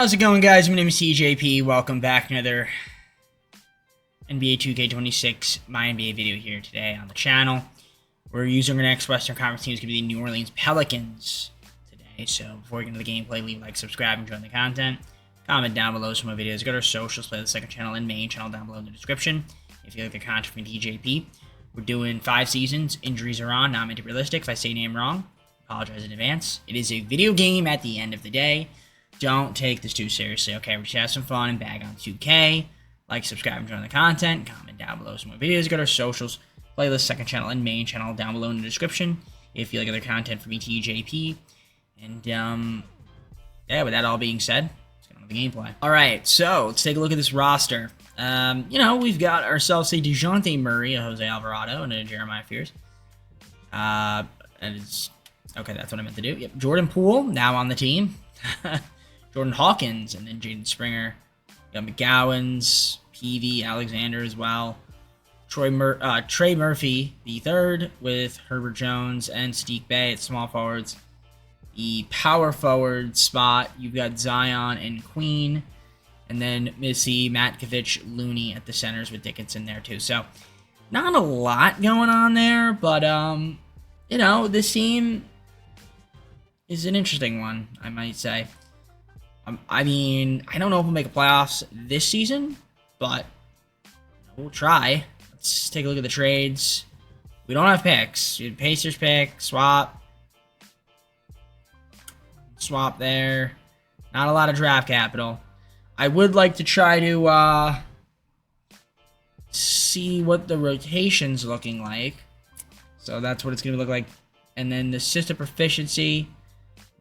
How's it going, guys? My name is TJP. Welcome back to another NBA 2K26 MyNBA video here today on the channel. We're using our next Western Conference team is going to be the New Orleans Pelicans today. So before we get into the gameplay, leave a like, subscribe, and join the content. Comment down below some more videos. Go to our socials, play the second channel and main channel down below in the description. If you like the content from TJP, we're doing 5 seasons. Injuries are on. Not meant to be realistic. If I say name wrong, apologize in advance. It is a video game at the end of the day. Don't take this too seriously, okay? We're just have some fun and bag on 2K. Like, subscribe, and join the content. Comment down below some more videos. Go to our socials, playlist, second channel, and main channel down below in the description if you like other content from TJP. And, yeah, with that all being said, let's get on with the gameplay. Alright, so let's take a look at this roster. We've got ourselves a DeJounte Murray, a Jose Alvarado, and a Jeremiah Fears. Okay, that's what I meant to do. Yep, Jordan Poole, now on the team. Jordan Hawkins, and then Jaden Springer. You got McGowan's, PV, Alexander as well. Trey Murphy, the third, with Herbert Jones and Sadiq Bey at small forwards. The power forward spot, you've got Zion and Queen. And then Missy, Matkovic, Looney at the centers with Dickinson there too. So, not a lot going on there, but, this team is an interesting one, I might say. I don't know if we'll make a playoffs this season, but we'll try. Let's take a look at the trades. We don't have picks. We had Pacers pick, swap there. Not a lot of draft capital. I would like to try to see what the rotation's looking like. So that's what it's going to look like. And then the system proficiency,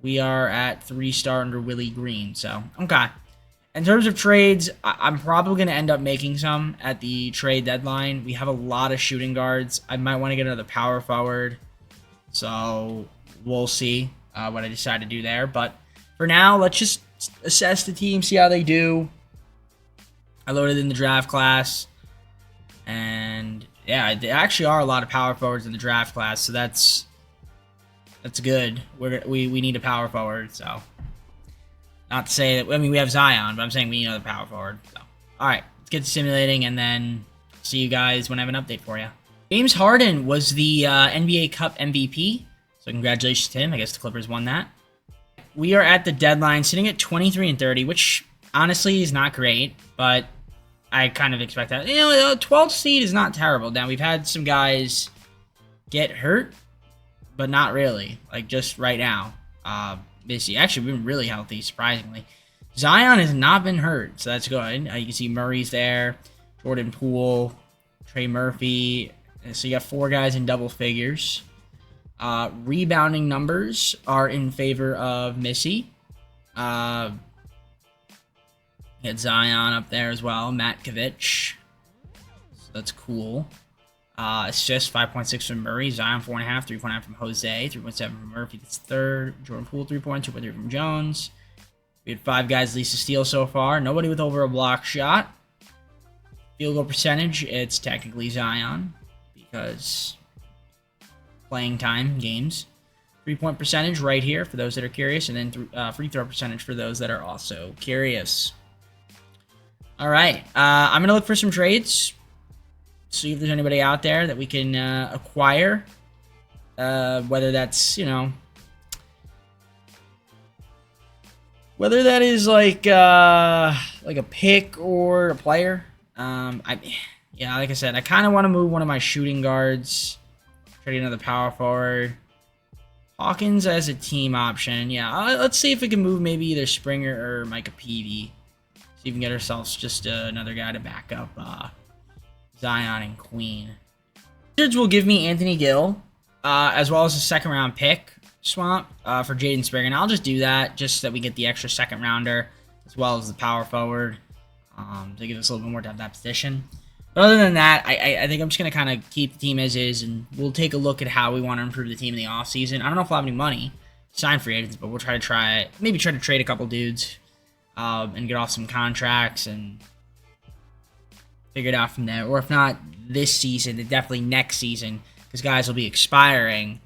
we are at 3-star under Willie Green. So, okay. In terms of trades, I'm probably going to end up making some at the trade deadline. We have a lot of shooting guards. I might want to get another power forward. So, we'll see what I decide to do there. But for now, let's just assess the team, see how they do. I loaded in the draft class. And, yeah, there actually are a lot of power forwards in the draft class. So, that's good. We need a power forward, so. Not to say that, we have Zion, but I'm saying we need another power forward. So. Alright, let's get to simulating, and then see you guys when I have an update for you. James Harden was the NBA Cup MVP, so congratulations to him. I guess the Clippers won that. We are at the deadline, sitting at 23-30, which honestly is not great, but I kind of expect that. 12th seed is not terrible. Now, we've had some guys get hurt, but not really, like just right now. Missy actually been really healthy, surprisingly. Zion has not been hurt, so that's good. You can see Murray's there, Jordan Poole, Trey Murphy. So you got 4 guys in double figures. Rebounding numbers are in favor of Missy. You got Zion up there as well, Matkovic. So that's cool. Assists 5.6 from Murray, Zion 4.5, 3.9 from Jose, 3.7 from Murphy, that's third. Jordan Poole 3 points, 2.3 from Jones. We had 5 guys at least to steal so far. Nobody with over a block shot. Field goal percentage, it's technically Zion because playing time games. 3-point percentage right here for those that are curious, and then free throw percentage for those that are also curious. All right, I'm gonna look for some trades. See if there's anybody out there that we can acquire. Whether that's, whether that is like a pick or a player. Like I said, I kind of want to move one of my shooting guards. Try to get another power forward. Hawkins as a team option. Yeah, let's see if we can move maybe either Springer or Micah Peavy. See if we can get ourselves just another guy to back up Zion and Queen. Wizards will give me Anthony Gill, as well as a second-round pick swap for Jaden Springer. And I'll just do that just so that we get the extra second-rounder, as well as the power forward, to give us a little bit more depth at that position. But other than that, I think I'm just going to kind of keep the team as is, and we'll take a look at how we want to improve the team in the offseason. I don't know if we'll have any money to sign free agents, but we'll try to trade a couple dudes and get off some contracts and figure it out from there. Or if not this season, then definitely next season, because guys will be expiring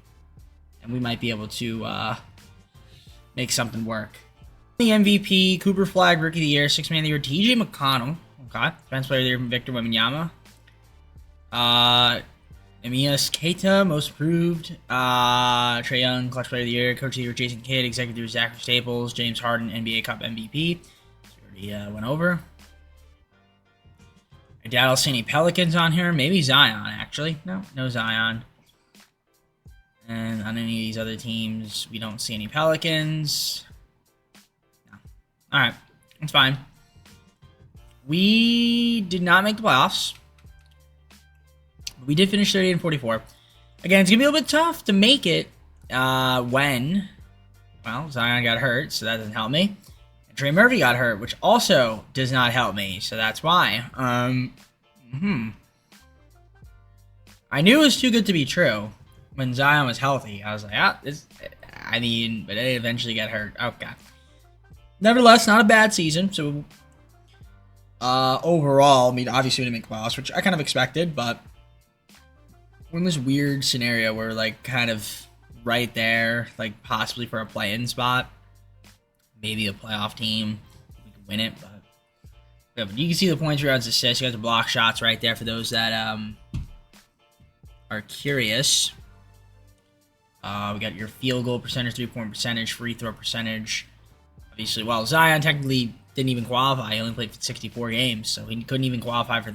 and we might be able to make something work. The MVP, Cooper Flag, Rookie of the Year, Sixth Man of the Year, TJ McConnell. Okay. Defense Player of the Year from Victor Wembanyama. Emias Keita, Most Improved. Trae Young, Clutch Player of the Year, Coach of the Year, Jason Kidd, Executive Zachary Staples, James Harden, NBA Cup MVP. We already went over. I doubt I'll see any Pelicans on here. Maybe Zion, actually. No Zion. And on any of these other teams, we don't see any Pelicans. No. Alright, that's fine. We did not make the playoffs. We did finish 38 and 44. Again, it's going to be a little bit tough to make it when, well, Zion got hurt, so that doesn't help me. And Trey Murphy got hurt, which also does not help me, so that's why. I knew it was too good to be true when Zion was healthy. I was like, but it eventually got hurt. Okay. Nevertheless, not a bad season, so overall, I mean, obviously we didn't make the playoffs, which I kind of expected, but we're in this weird scenario where we're, like, kind of right there, like, possibly for a play-in spot. Maybe a playoff team. We can win it, but yeah, but you can see the points, rebounds, assists. You got the block shots right there for those that are curious. We got your field goal percentage, three-point percentage, free throw percentage. Obviously, well, Zion technically didn't even qualify. He only played for 64 games, so he couldn't even qualify for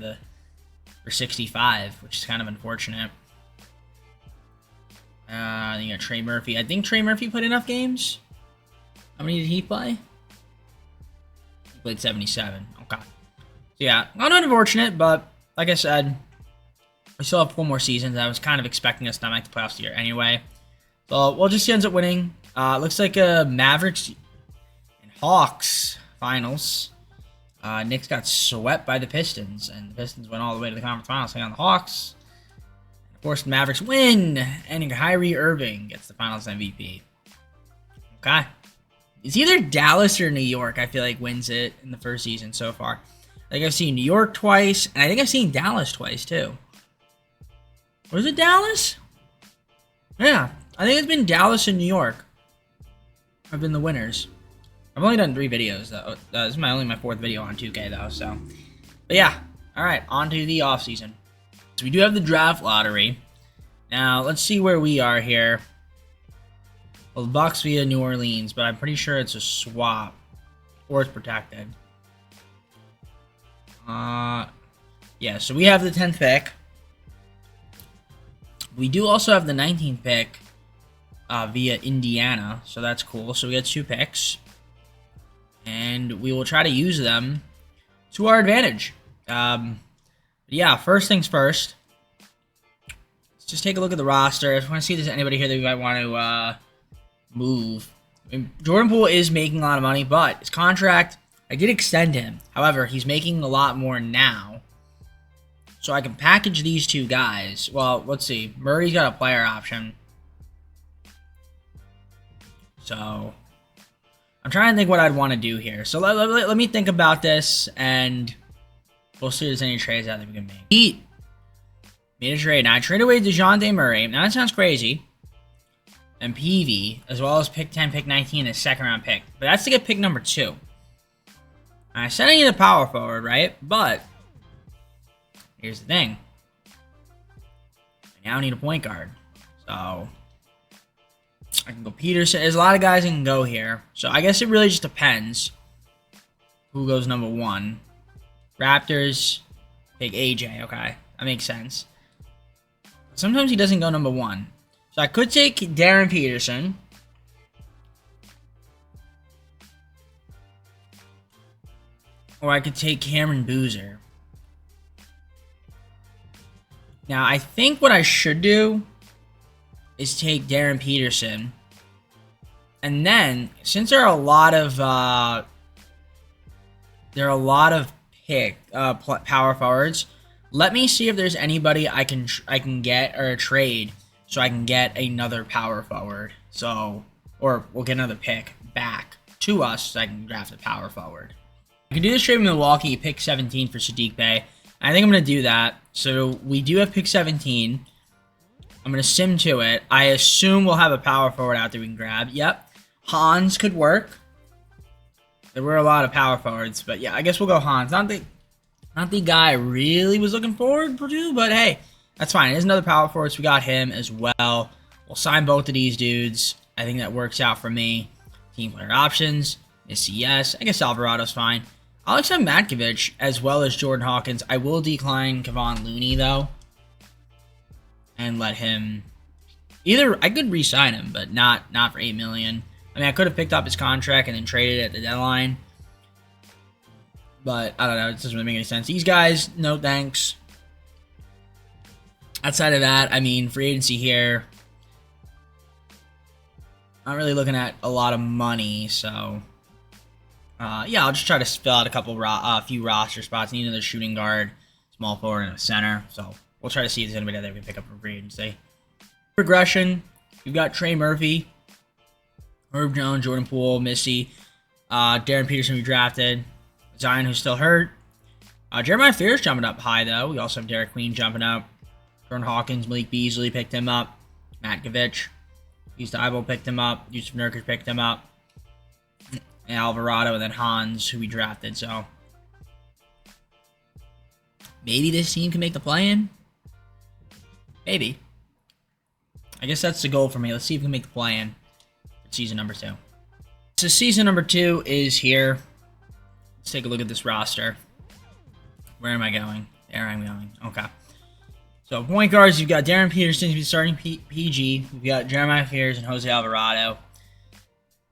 65, which is kind of unfortunate. Then you got Trey Murphy. I think Trey Murphy played enough games. How many did he play? He played 77. Okay. So yeah, not unfortunate, but like I said, we still have 4 more seasons. I was kind of expecting us to not make the playoffs here anyway. So we'll just see who ends up winning. Looks like a Mavericks and Hawks finals. Knicks got swept by the Pistons, and the Pistons went all the way to the conference finals, taking on the Hawks. Of course, the Mavericks win, and Kyrie Irving gets the finals MVP. Okay. It's either Dallas or New York, I feel like, wins it in the first season so far. I think I've seen New York twice, and I think I've seen Dallas twice, too. Was it Dallas? Yeah, I think it's been Dallas and New York have been the winners. I've only done 3 videos, though. This is only my 4th video on 2K, though, so. But yeah, alright, on to the offseason. So we do have the draft lottery. Now, let's see where we are here. Well, the Bucks via New Orleans, but I'm pretty sure it's a swap. Or it's protected. Yeah, so we have the 10th pick. We do also have the 19th pick via Indiana, so that's cool. So we get 2 picks. And we will try to use them to our advantage. Yeah, first things first. Let's just take a look at the roster. I just want to see if there's anybody here that we might want to move. I mean, Jordan Poole is making a lot of money, but his contract, I did extend him. However, he's making a lot more now. So I can package these 2 guys. Well, let's see. Murray's got a player option. So I'm trying to think what I'd want to do here. So let me think about this, and we'll see if there's any trades out that we can make. Heat made a trade. Now, I traded away DeJounte Murray. Now, that sounds crazy. And PV, as well as pick 10, pick 19, and a 2nd-round pick. But that's to get pick number 2. I said I need a power forward, right? But here's the thing. I now need a point guard. So I can go Peterson. There's a lot of guys that can go here. So I guess it really just depends who goes number 1. Raptors, pick AJ. Okay, that makes sense. Sometimes he doesn't go number 1. So I could take Darren Peterson. Or I could take Cameron Boozer. Now, I think what I should do is take Darren Peterson. And then, since there are a lot of power forwards, let me see if there's anybody I can get or trade so I can get another power forward. So, or we'll get another pick back to us so I can draft a power forward. I can do this trade with Milwaukee, pick 17 for Sadiq Bey. I think I'm going to do that. So we do have pick 17. I'm going to sim to it. I assume we'll have a power forward out there we can grab. Yep. Hans could work. There were a lot of power forwards, but yeah, I guess we'll go Hans. Not the guy I really was looking forward to, but hey, that's fine. There's another power forward, so we got him as well. We'll sign both of these dudes. I think that works out for me. Team player options, yes. I guess Alvarado's fine. I'll accept Matkovic as well as Jordan Hawkins. I will decline Kevon Looney, though, and let him... Either I could re-sign him, but not for $8 million. I mean, I could have picked up his contract and then traded it at the deadline. But, I don't know. It doesn't really make any sense. These guys, no thanks. Outside of that, I mean, free agency here. Not really looking at a lot of money, so... yeah, I'll just try to fill out a few roster spots. Need another shooting guard, small forward, and a center. So, we'll try to see if there's anybody that we can pick up for free agency. Progression, we've got Trey Murphy, Herb Jones, Jordan Poole, Missy, Darren Peterson we drafted, Zion who's still hurt, Jeremiah Fears jumping up high though. We also have Derek Queen jumping up, Jordan Hawkins, Malik Beasley picked him up, Matkovic, Diebo picked him up, Yusuf Nurkic picked him up, and Alvarado, and then Hans who we drafted. So maybe this team can make the play-in. Maybe. I guess that's the goal for me. Let's see if we can make the play-in for season number 2. So season number 2 is here. Let's take a look at this roster. Where am I going? There I'm going. Okay. So point guards, you've got Darren Peterson, who's starting PG. We've got Jeremiah Fears and Jose Alvarado.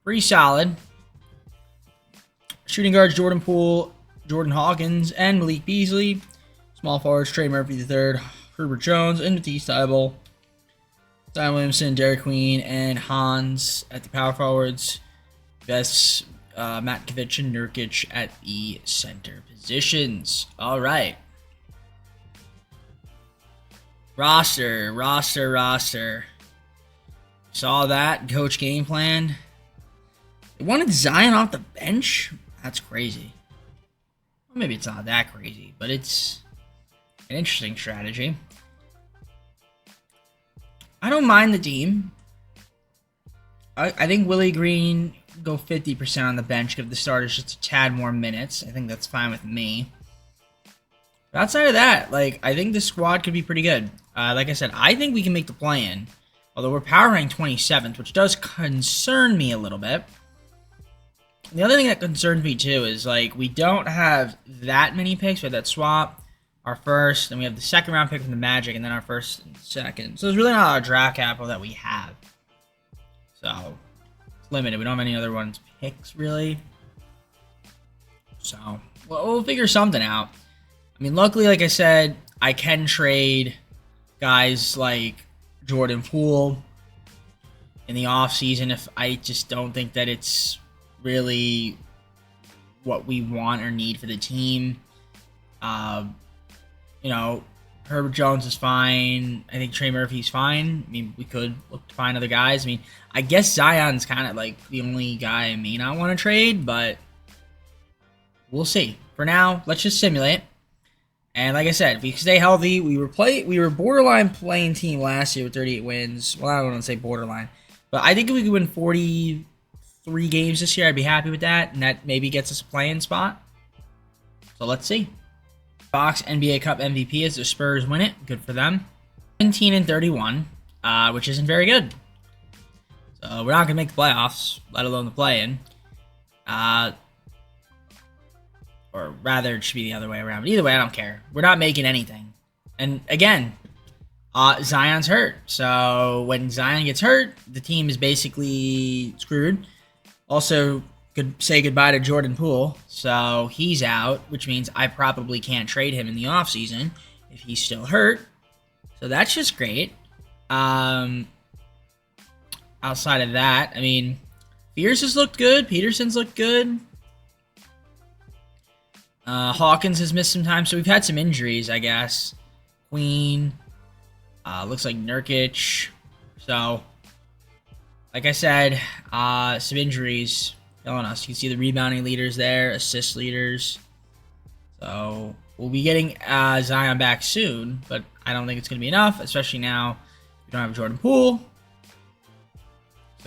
Pretty solid. Shooting guards, Jordan Poole, Jordan Hawkins, and Malik Beasley. Small forwards, Trey Murphy III, Herbert Jones, and Matisse Thybulle. Zion Williamson, Derek Queen, and Hans at the power forwards. Best Matkovic and Nurkic at the center positions. All right. Roster. Saw that. Coach game plan. They wanted Zion off the bench? That's crazy. Well, maybe it's not that crazy, but it's an interesting strategy. I don't mind the team. I think Willie Green go 50% on the bench, give the starters just a tad more minutes. I think that's fine with me. But outside of that, like, I think the squad could be pretty good. Like I said, I think we can make the play-in. Although we're power ranked 27th, which does concern me a little bit. The other thing that concerns me too is, like, we don't have that many picks. We have that swap, our first, and we have the second round pick from the Magic, and then our first and second. So there's really not a lot of draft capital that we have. So it's limited. We don't have any other ones picks really. So we'll figure something out. I mean, luckily, like I said, I can trade guys like Jordan Poole in the offseason if I just don't think that it's really what we want or need for the team. You know, Herbert Jones is fine. I think Trey Murphy's fine. I mean, we could look to find other guys. I mean, I guess Zion's kind of like the only guy I may not want to trade, but we'll see. For now, let's just simulate. And like I said, if we stay healthy, we were borderline playing team last year with 38 wins. Well, I don't want to say borderline, but I think if we could win 43 games this year, I'd be happy with that, and that maybe gets us a play-in spot. So let's see. Fox NBA Cup MVP as the Spurs win it. Good for them. 17-31, which isn't very good. So we're not gonna make the playoffs, let alone the play-in. Or rather, it should be the other way around. But either way, I don't care. We're not making anything. And again, Zion's hurt. So when Zion gets hurt, the team is basically screwed. Also, could say goodbye to Jordan Poole. So he's out, which means I probably can't trade him in the offseason if he's still hurt. So that's just great. Outside of that, I mean, Fierce has looked good. Peterson's looked good. Hawkins has missed some time, so we've had some injuries, I guess. Queen. Looks like Nurkic. So, like I said, some injuries killing us. You can see the rebounding leaders there, assist leaders. So, we'll be getting Zion back soon, but I don't think it's going to be enough, especially now we don't have Jordan Poole.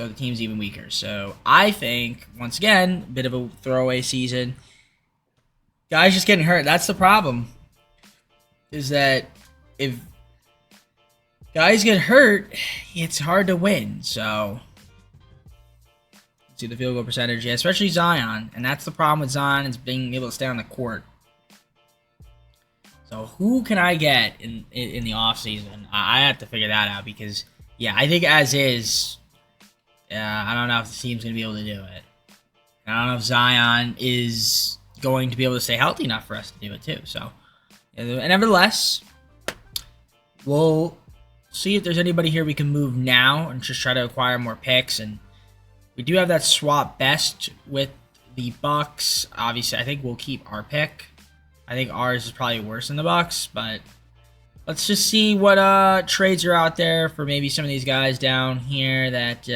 So the team's even weaker. So I think, once again, a bit of a throwaway season. Guys just getting hurt. That's the problem. Is that if guys get hurt, it's hard to win. So, see the field goal percentage. Yeah, especially Zion. And that's the problem with Zion, is being able to stay on the court. So who can I get in the offseason? I have to figure that out because, yeah, I think as is, I don't know if the team's going to be able to do it. I don't know if Zion is going to be able to stay healthy enough for us to do it too. So, and nevertheless, we'll see if there's anybody here we can move now and just try to acquire more picks. And we do have that swap best with the Bucks. Obviously, I think we'll keep our pick. I think ours is probably worse than the Bucks, but let's just see what trades are out there for maybe some of these guys down here that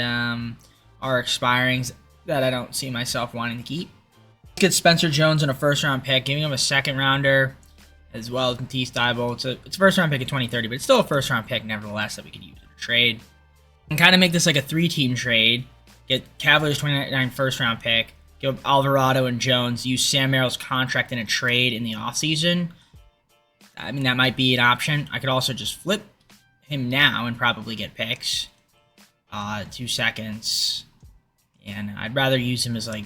are expiring that I don't see myself wanting to keep. Let's get Spencer Jones in a first-round pick, giving him a second-rounder as well as Matisse Thybulle. It's a first-round pick in 2030, but it's still a first-round pick nevertheless that we could use in a trade. And kind of make this like a three-team trade. Get Cavaliers 29 first-round pick. Give Alvarado and Jones. Use Sam Merrill's contract in a trade in the offseason. I mean, that might be an option. I could also just flip him now and probably get picks. 2 seconds. And I'd rather use him as like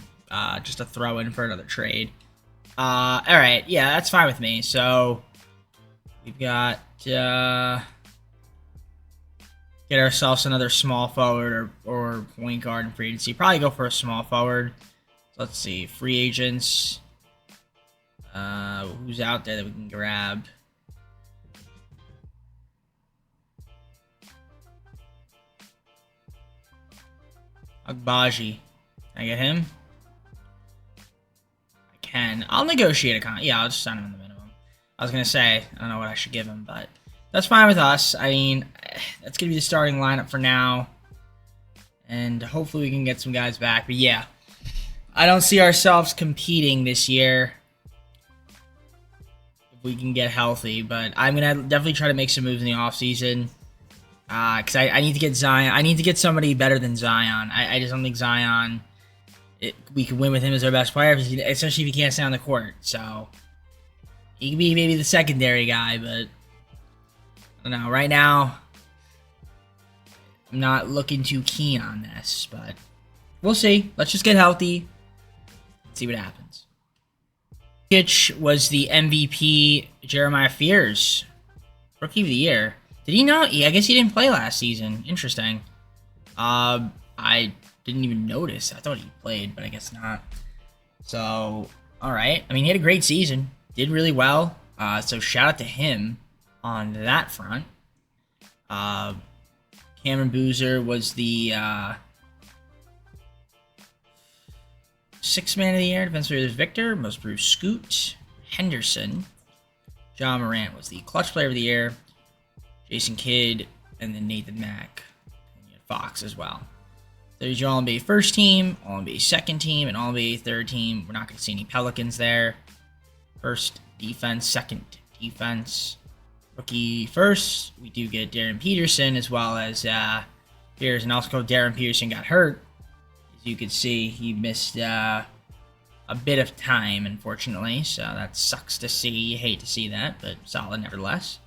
just a throw-in for another trade. Alright, yeah, that's fine with me. So, we've got get ourselves another small forward or point guard in free agency. Probably go for a small forward. Let's see, free agents. Who's out there that we can grab? Agbaji. Can I get him? I can. I'll negotiate a contract. Yeah, I'll just sign him in the minimum. I was going to say, I don't know what I should give him, but that's fine with us. I mean, that's going to be the starting lineup for now. And hopefully we can get some guys back. But yeah, I don't see ourselves competing this year if we can get healthy. But I'm going to definitely try to make some moves in the offseason. Because I need to get Zion. I need to get somebody better than Zion. I just don't think Zion, we can win with him as our best player, especially if he can't stay on the court. So, he can be maybe the secondary guy, but I don't know. Right now, I'm not looking too keen on this, but we'll see. Let's just get healthy and see what happens. Jokic was the MVP. Jeremiah Fears, Rookie of the Year. Did he not? Yeah, I guess he didn't play last season. Interesting. I didn't even notice. I thought he played, but I guess not. So, alright. I mean, he had a great season. Did really well. So, shout out to him on that front. Cameron Boozer was the Sixth Man of the Year. Defensive Player of Victor. Most Improved Scoot. Henderson. John Morant was the Clutch Player of the Year. Jason Kidd, and then Nathan Mack. And Fox as well. There's your All-NBA first team, All-NBA second team, and All-NBA third team. We're not going to see any Pelicans there. First defense, second defense. Rookie first, we do get Darren Peterson as well as Pierce. And also Darren Peterson got hurt. As you can see, he missed a bit of time, unfortunately. So that sucks to see. You hate to see that, but solid nevertheless.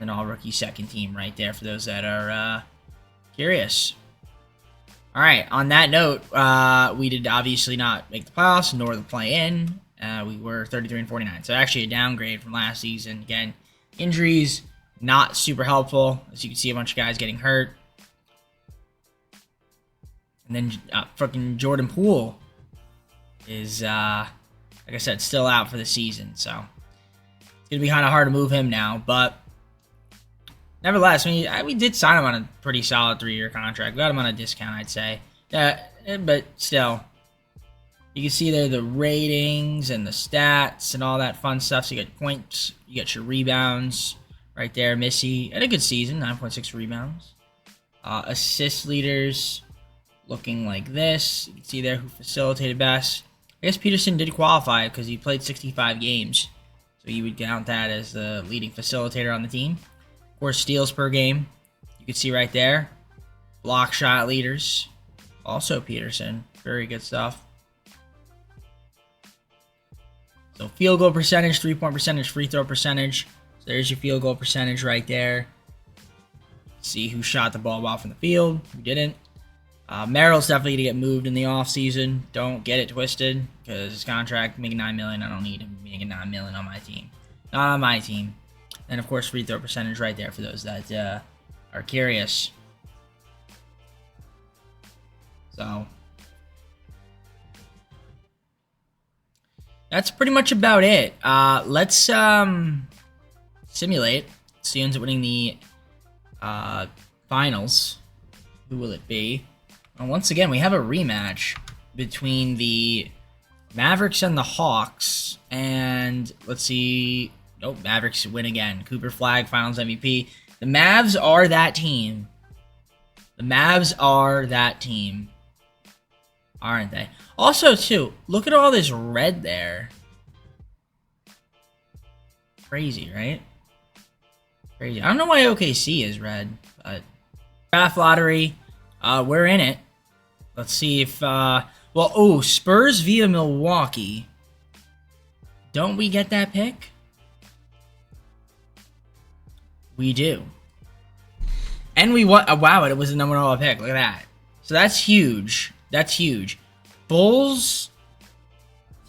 An all-rookie second team right there for those that are curious. All right, on that note, we did obviously not make the playoffs, nor the play-in. We were 33-49, so actually a downgrade from last season. Again, injuries, not super helpful. As you can see, a bunch of guys getting hurt. And then fucking Jordan Poole is, like I said, still out for the season. So it's going to be kind of hard to move him now, but nevertheless, we did sign him on a pretty solid 3-year contract. We got him on a discount, I'd say. But still, you can see there the ratings and the stats and all that fun stuff. So you get points, you get your rebounds right there. Missy had a good season, 9.6 rebounds. Assist leaders looking like this. You can see there who facilitated best. I guess Peterson did qualify because he played 65 games. So you would count that as the leading facilitator on the team. Of course, steals per game. You can see right there. Block shot leaders. Also Peterson. Very good stuff. So field goal percentage, 3-point percentage, free throw percentage. So there's your field goal percentage right there. See who shot the ball well from the field, who didn't. Merrill's definitely going to get moved in the offseason. Don't get it twisted, because his contract making $9 million. I don't need him making $9 million on my team. Not on my team. And of course, free throw percentage right there for those that are curious. So that's pretty much about it. Let's simulate. See who ends up winning the finals. Who will it be? And once again, we have a rematch between the Mavericks and the Hawks. And let's see. Nope, Mavericks win again. Cooper Flag, Finals MVP. The Mavs are that team. The Mavs are that team. Aren't they? Also, too, look at all this red there. Crazy, right? Crazy. I don't know why OKC is red, but draft lottery. We're in it. Let's see if, Spurs via Milwaukee. Don't we get that pick? We do. And we won. Wow, it was a number one pick. Look at that. So that's huge. That's huge. Bulls.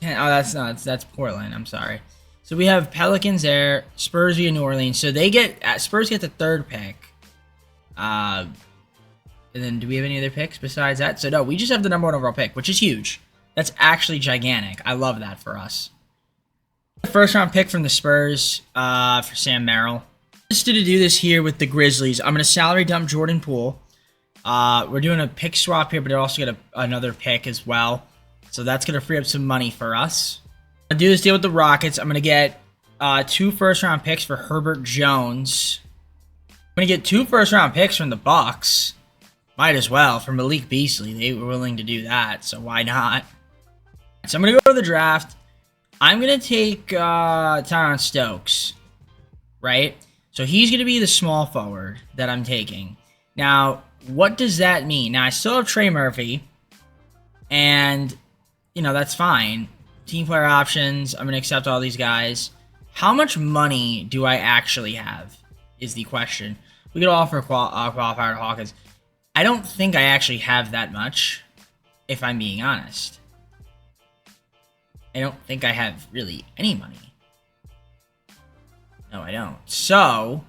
Oh, that's Portland. I'm sorry. So we have Pelicans there. Spurs via New Orleans. So Spurs get the third pick. And then do we have any other picks besides that? So no, we just have the number one overall pick, which is huge. That's actually gigantic. I love that for us. First round pick from the Spurs for Sam Merrill. Just to do this here with the Grizzlies. I'm going to salary dump Jordan Poole. We're doing a pick swap here, but I also get another pick as well. So that's going to free up some money for us. I'm going to do this deal with the Rockets. I'm going to get 2 first-round picks for Herbert Jones. I'm going to get 2 first-round picks from the Bucks. Might as well. For Malik Beasley. They were willing to do that, so why not? So I'm going to go to the draft. I'm going to take Tyron Stokes. Right? So he's going to be the small forward that I'm taking. Now, what does that mean? Now, I still have Trey Murphy, and, that's fine. Team player options, I'm going to accept all these guys. How much money do I actually have is the question. We could offer qualifier to Hawkins. I don't think I actually have that much, if I'm being honest. I don't think I have really any money. No, I don't. So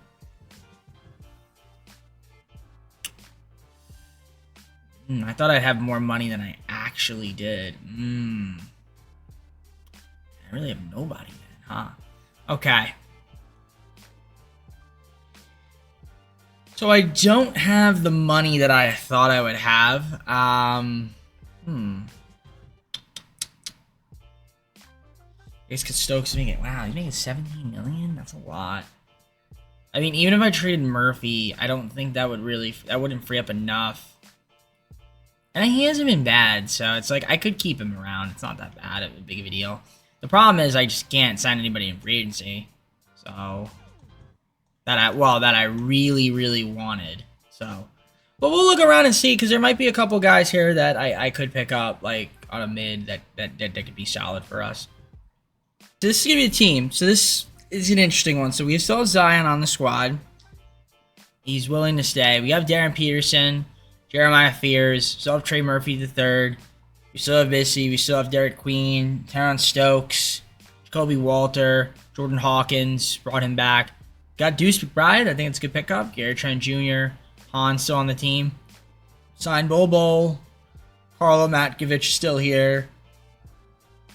I thought I'd have more money than I actually did. I really have nobody then, huh? Okay. So I don't have the money that I thought I would have. I guess because Stokes is making, wow, he's making $17 million? That's a lot. I mean, even if I traded Murphy, I don't think that wouldn't free up enough. And he hasn't been bad, so it's like, I could keep him around. It's not that big of a deal. The problem is I just can't sign anybody in free agency. So, that I really, really wanted. So, but we'll look around and see, because there might be a couple guys here that I could pick up, like, on a mid that could be solid for us. So this is going to be a team. So this is an interesting one. So we still have Zion on the squad. He's willing to stay. We have Darren Peterson, Jeremiah Fears, still have Trey Murphy III. We still have Bissy. We still have Derek Queen, Tyron Stokes, Jacoby Walter, Jordan Hawkins, brought him back. Got Deuce McBride. I think it's a good pickup. Gary Trent Jr., Han still on the team. Signed Bobo. Carlo Matkovich still here.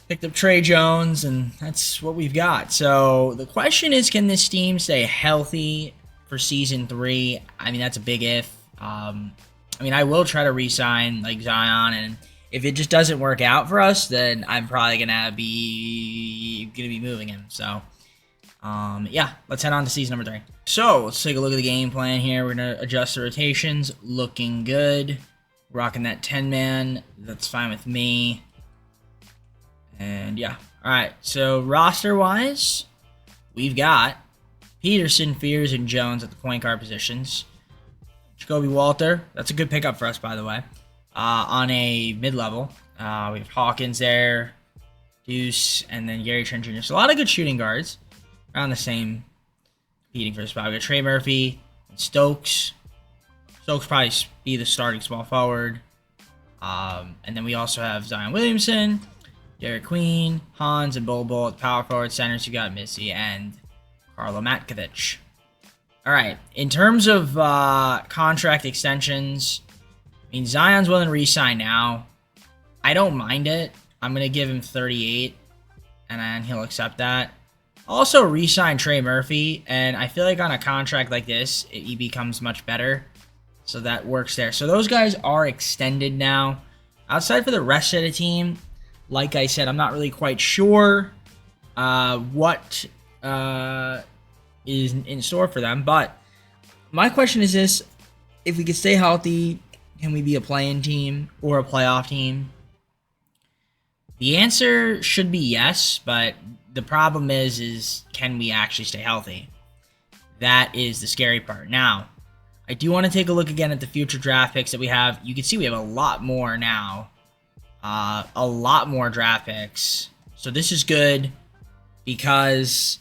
Picked up Trey Jones, and that's what we've got. So the question is, can this team stay healthy for Season 3? I mean, that's a big if. I mean, I will try to re-sign like Zion, and if it just doesn't work out for us, then I'm probably gonna be moving him. So, yeah, let's head on to season number 3. So let's take a look at the game plan here. We're gonna adjust the rotations. Looking good. Rocking that 10-man. That's fine with me. And yeah, all right. So roster-wise, we've got Peterson, Fears, and Jones at the point guard positions. Jacoby Walter, that's a good pickup for us, by the way. on a mid-level. We have Hawkins there, Deuce, and then Gary Trent Jr. So a lot of good shooting guards around the same, competing for the spot. We got Trey Murphy and Stokes. Stokes probably be the starting small forward. And then we also have Zion Williamson, Derek Queen, Hans, and Bol at power forward. Centers, you got Missy and Karlo Matkovic. All right, in terms of contract extensions, I mean, Zion's willing to re-sign now. I don't mind it. I'm going to give him 38, and then he'll accept that. Also, re-sign Trey Murphy, and I feel like on a contract like this, he becomes much better. So that works there. So those guys are extended now. Outside for the rest of the team, like I said, I'm not really quite sure what is in store for them. But my question is this: if we could stay healthy, can we be a play-in team or a playoff team? The answer should be yes, but the problem is can we actually stay healthy? That is the scary part. Now, I do want to take a look again at the future draft picks that we have. You can see we have a lot more now. A lot more draft picks. So this is good because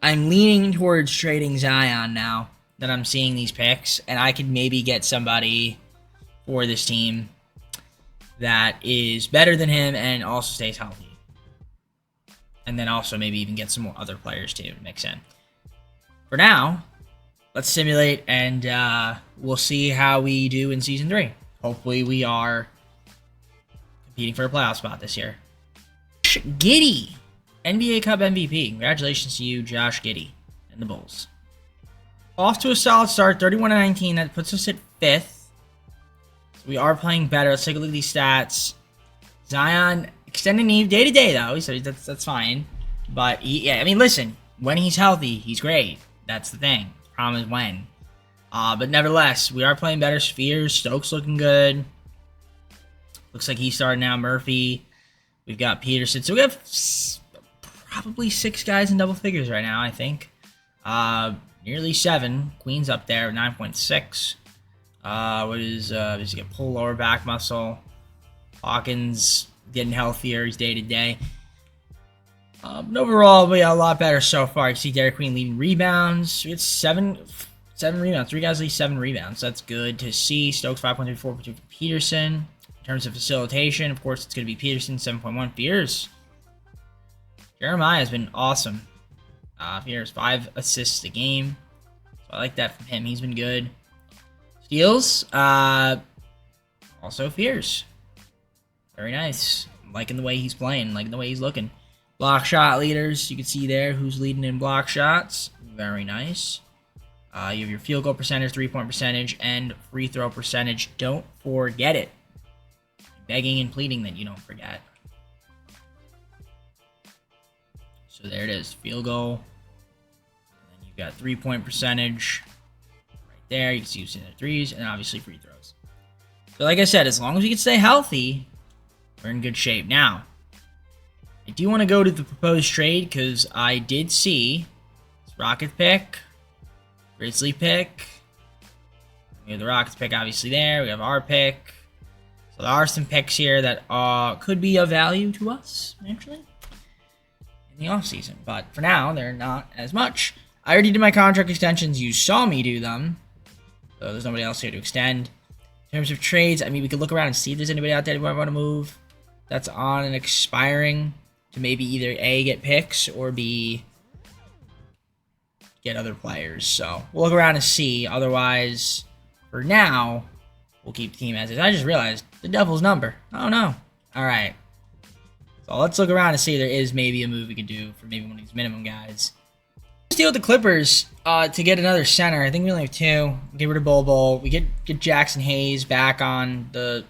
I'm leaning towards trading Zion now that I'm seeing these picks, and I could maybe get somebody for this team that is better than him and also stays healthy. And then also maybe even get some more other players too to mix in. For now, let's simulate and we'll see how we do in Season 3. Hopefully we are competing for a playoff spot this year. Josh Giddey, NBA Cup MVP. Congratulations to you, Josh Giddey and the Bulls. Off to a solid start, 31-19. That puts us at 5th. We are playing better. Let's take a look at these stats. Zion extending knee day to day though, so that's fine. But yeah, I mean, listen, when he's healthy, he's great. That's the thing. The problem is when. But nevertheless, we are playing better spheres. Stokes looking good. Looks like he's starting now. Murphy. We've got Peterson. So we have probably 6 guys in double figures right now, I think. Nearly 7. Queen's up there, 9.6. What is he get pull lower back muscle? Hawkins getting healthier. He's day to day. But overall, we got a lot better so far. You see Derek Queen leading rebounds. We had 7 rebounds. 3 guys lead 7 rebounds. That's good to see. Stokes 5.2, 4.2 for Peterson. In terms of facilitation, of course, it's going to be Peterson 7.1. Fears. Jeremiah has been awesome. Fears 5 assists a game. So I like that from him. He's been good. Steals, also Fears. Very nice. I'm liking the way he's playing, liking the way he's looking. Block shot leaders, you can see there who's leading in block shots. Very nice. You have your field goal percentage, 3-point percentage, and free throw percentage. Don't forget it. I'm begging and pleading that you don't forget. So there it is, field goal. And then you've got 3-point percentage. There, you can see who's in the threes, and obviously free throws. So like I said, as long as we can stay healthy, we're in good shape. Now, I do want to go to the proposed trade because I did see this Rocket pick, Grizzly pick. We have the Rockets pick obviously there. We have our pick. So there are some picks here that could be of value to us, actually, in the offseason. But for now, they're not as much. I already did my contract extensions. You saw me do them. So there's nobody else here to extend. In terms of trades, I mean, we could look around and see if there's anybody out there who might want to move. That's on and expiring to maybe either A, get picks, or B, get other players. So we'll look around and see. Otherwise, for now, we'll keep the team as is. I just realized the Devil's number. Oh, no. All right. So let's look around and see if there is maybe a move we could do for maybe one of these minimum guys. Let's deal with the Clippers to get another center. I think we only have 2. Get rid of Bol. We get Jackson Hayes back on the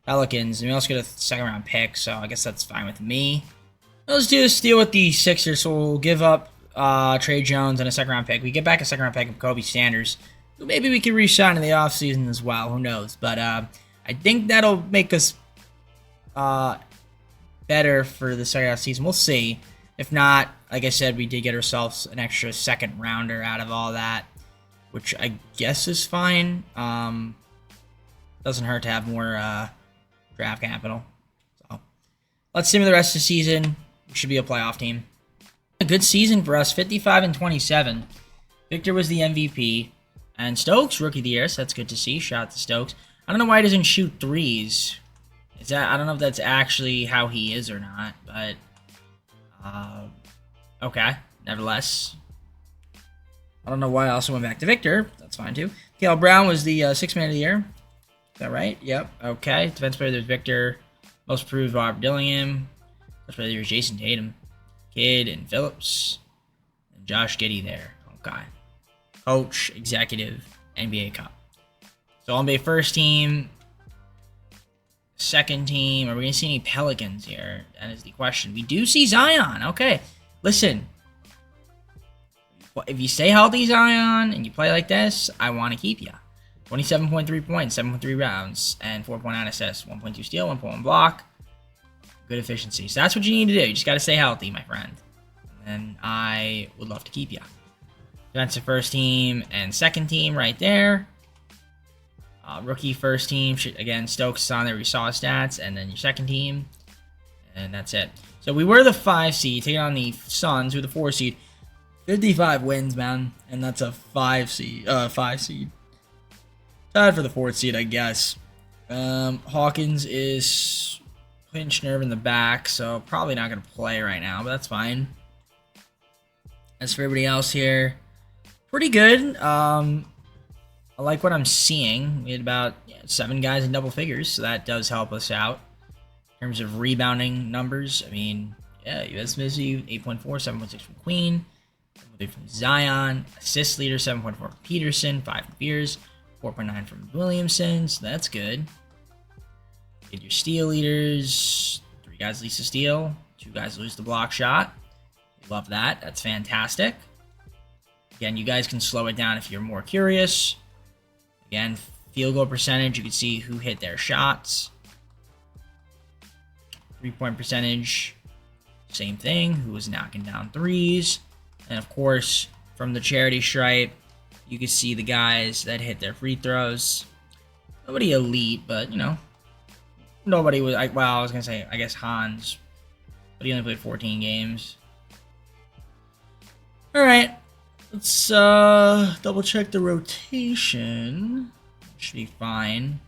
Pelicans. And we also get a 2nd-round pick, so I guess that's fine with me. Let's do this deal with the Sixers. So we'll give up Trey Jones and a 2nd-round pick. We get back a 2nd-round pick of Kobe Sanders. Maybe we can re-sign in the offseason as well. Who knows? But I think that'll make us better for the second half season. We'll see. If not, like I said, we did get ourselves an extra 2nd-rounder out of all that, which I guess is fine. Doesn't hurt to have more draft capital. So let's see the rest of the season. We should be a playoff team. A good season for us, 55-27. Victor was the MVP. And Stokes, Rookie of the Year, so that's good to see. Shout out to Stokes. I don't know why he doesn't shoot threes. I don't know if that's actually how he is or not, but okay. Nevertheless, I don't know why I also went back to Victor. That's fine too. Caleb Brown was the Sixth Man of the Year. Is that right? Yep. Okay. Defense Player, there's Victor. Most Improved, Bob Dillingham. Defense Player, there's Jason Tatum, Kidd, and Phillips, and Josh Giddey there. Okay. Coach, Executive, NBA Cup. So NBA first team, second team. Are we going to see any Pelicans here? That is the question. We do see Zion. Okay. Listen. If you stay healthy, Zion, and you play like this, I want to keep you. 27.3 points, 7.3 rebounds, and 4.9 assists, 1.2 steal, 1.1 block. Good efficiency. So that's what you need to do. You just got to stay healthy, my friend. And I would love to keep you. Defensive first team and second team right there. Rookie first team. Again, Stokes is on there. We saw his stats. And then your second team. And that's it. So we were the 5 seed, taking on the Suns, who are the 4 seed. 55 wins, man. And that's a 5 seed. Tied for the 4th seed, I guess. Hawkins is pinched nerve in the back, so probably not going to play right now, but that's fine. As for everybody else here, pretty good. I like what I'm seeing. We had about 7 guys in double figures, so that does help us out. In terms of rebounding numbers, I mean, yeah, U.S. Missy, 8.4, 7.6 from Queen, 7.3 from Zion, assist leader, 7.4 from Peterson, 5 from Beers, 4.9 from Williamson, so that's good. Get your steal leaders, 3 guys lead to steal, 2 guys lose the block shot. Love that. That's fantastic. Again, you guys can slow it down if you're more curious. Again, field goal percentage, you can see who hit their shots. 3-point percentage, same thing, who was knocking down threes. And of course, from the charity stripe, you can see the guys that hit their free throws. Nobody elite, but, you know, nobody was, well, I was going to say, I guess Hans, but he only played 14 games. Alright, let's double check the rotation. Should be fine.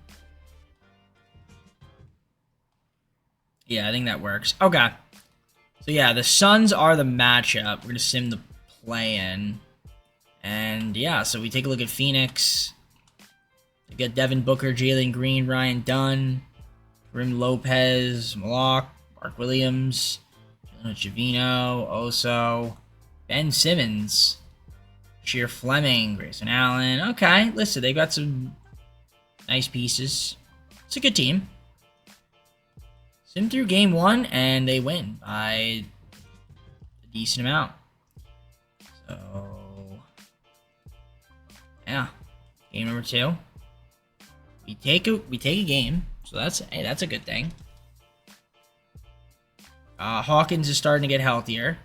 Yeah, I think that works. Okay. So yeah, the Suns are the matchup. We're going to sim the play-in. And yeah, so we take a look at Phoenix. We got Devin Booker, Jalen Green, Ryan Dunn, Karim Lopez, Malak, Mark Williams, Chavino, Oso, Ben Simmons, Sheer Fleming, Grayson Allen. Okay, listen, they've got some nice pieces. It's a good team. Sim through game 1, and they win by a decent amount. So, yeah, game number 2. We take a game, so that's a good thing. Hawkins is starting to get healthier.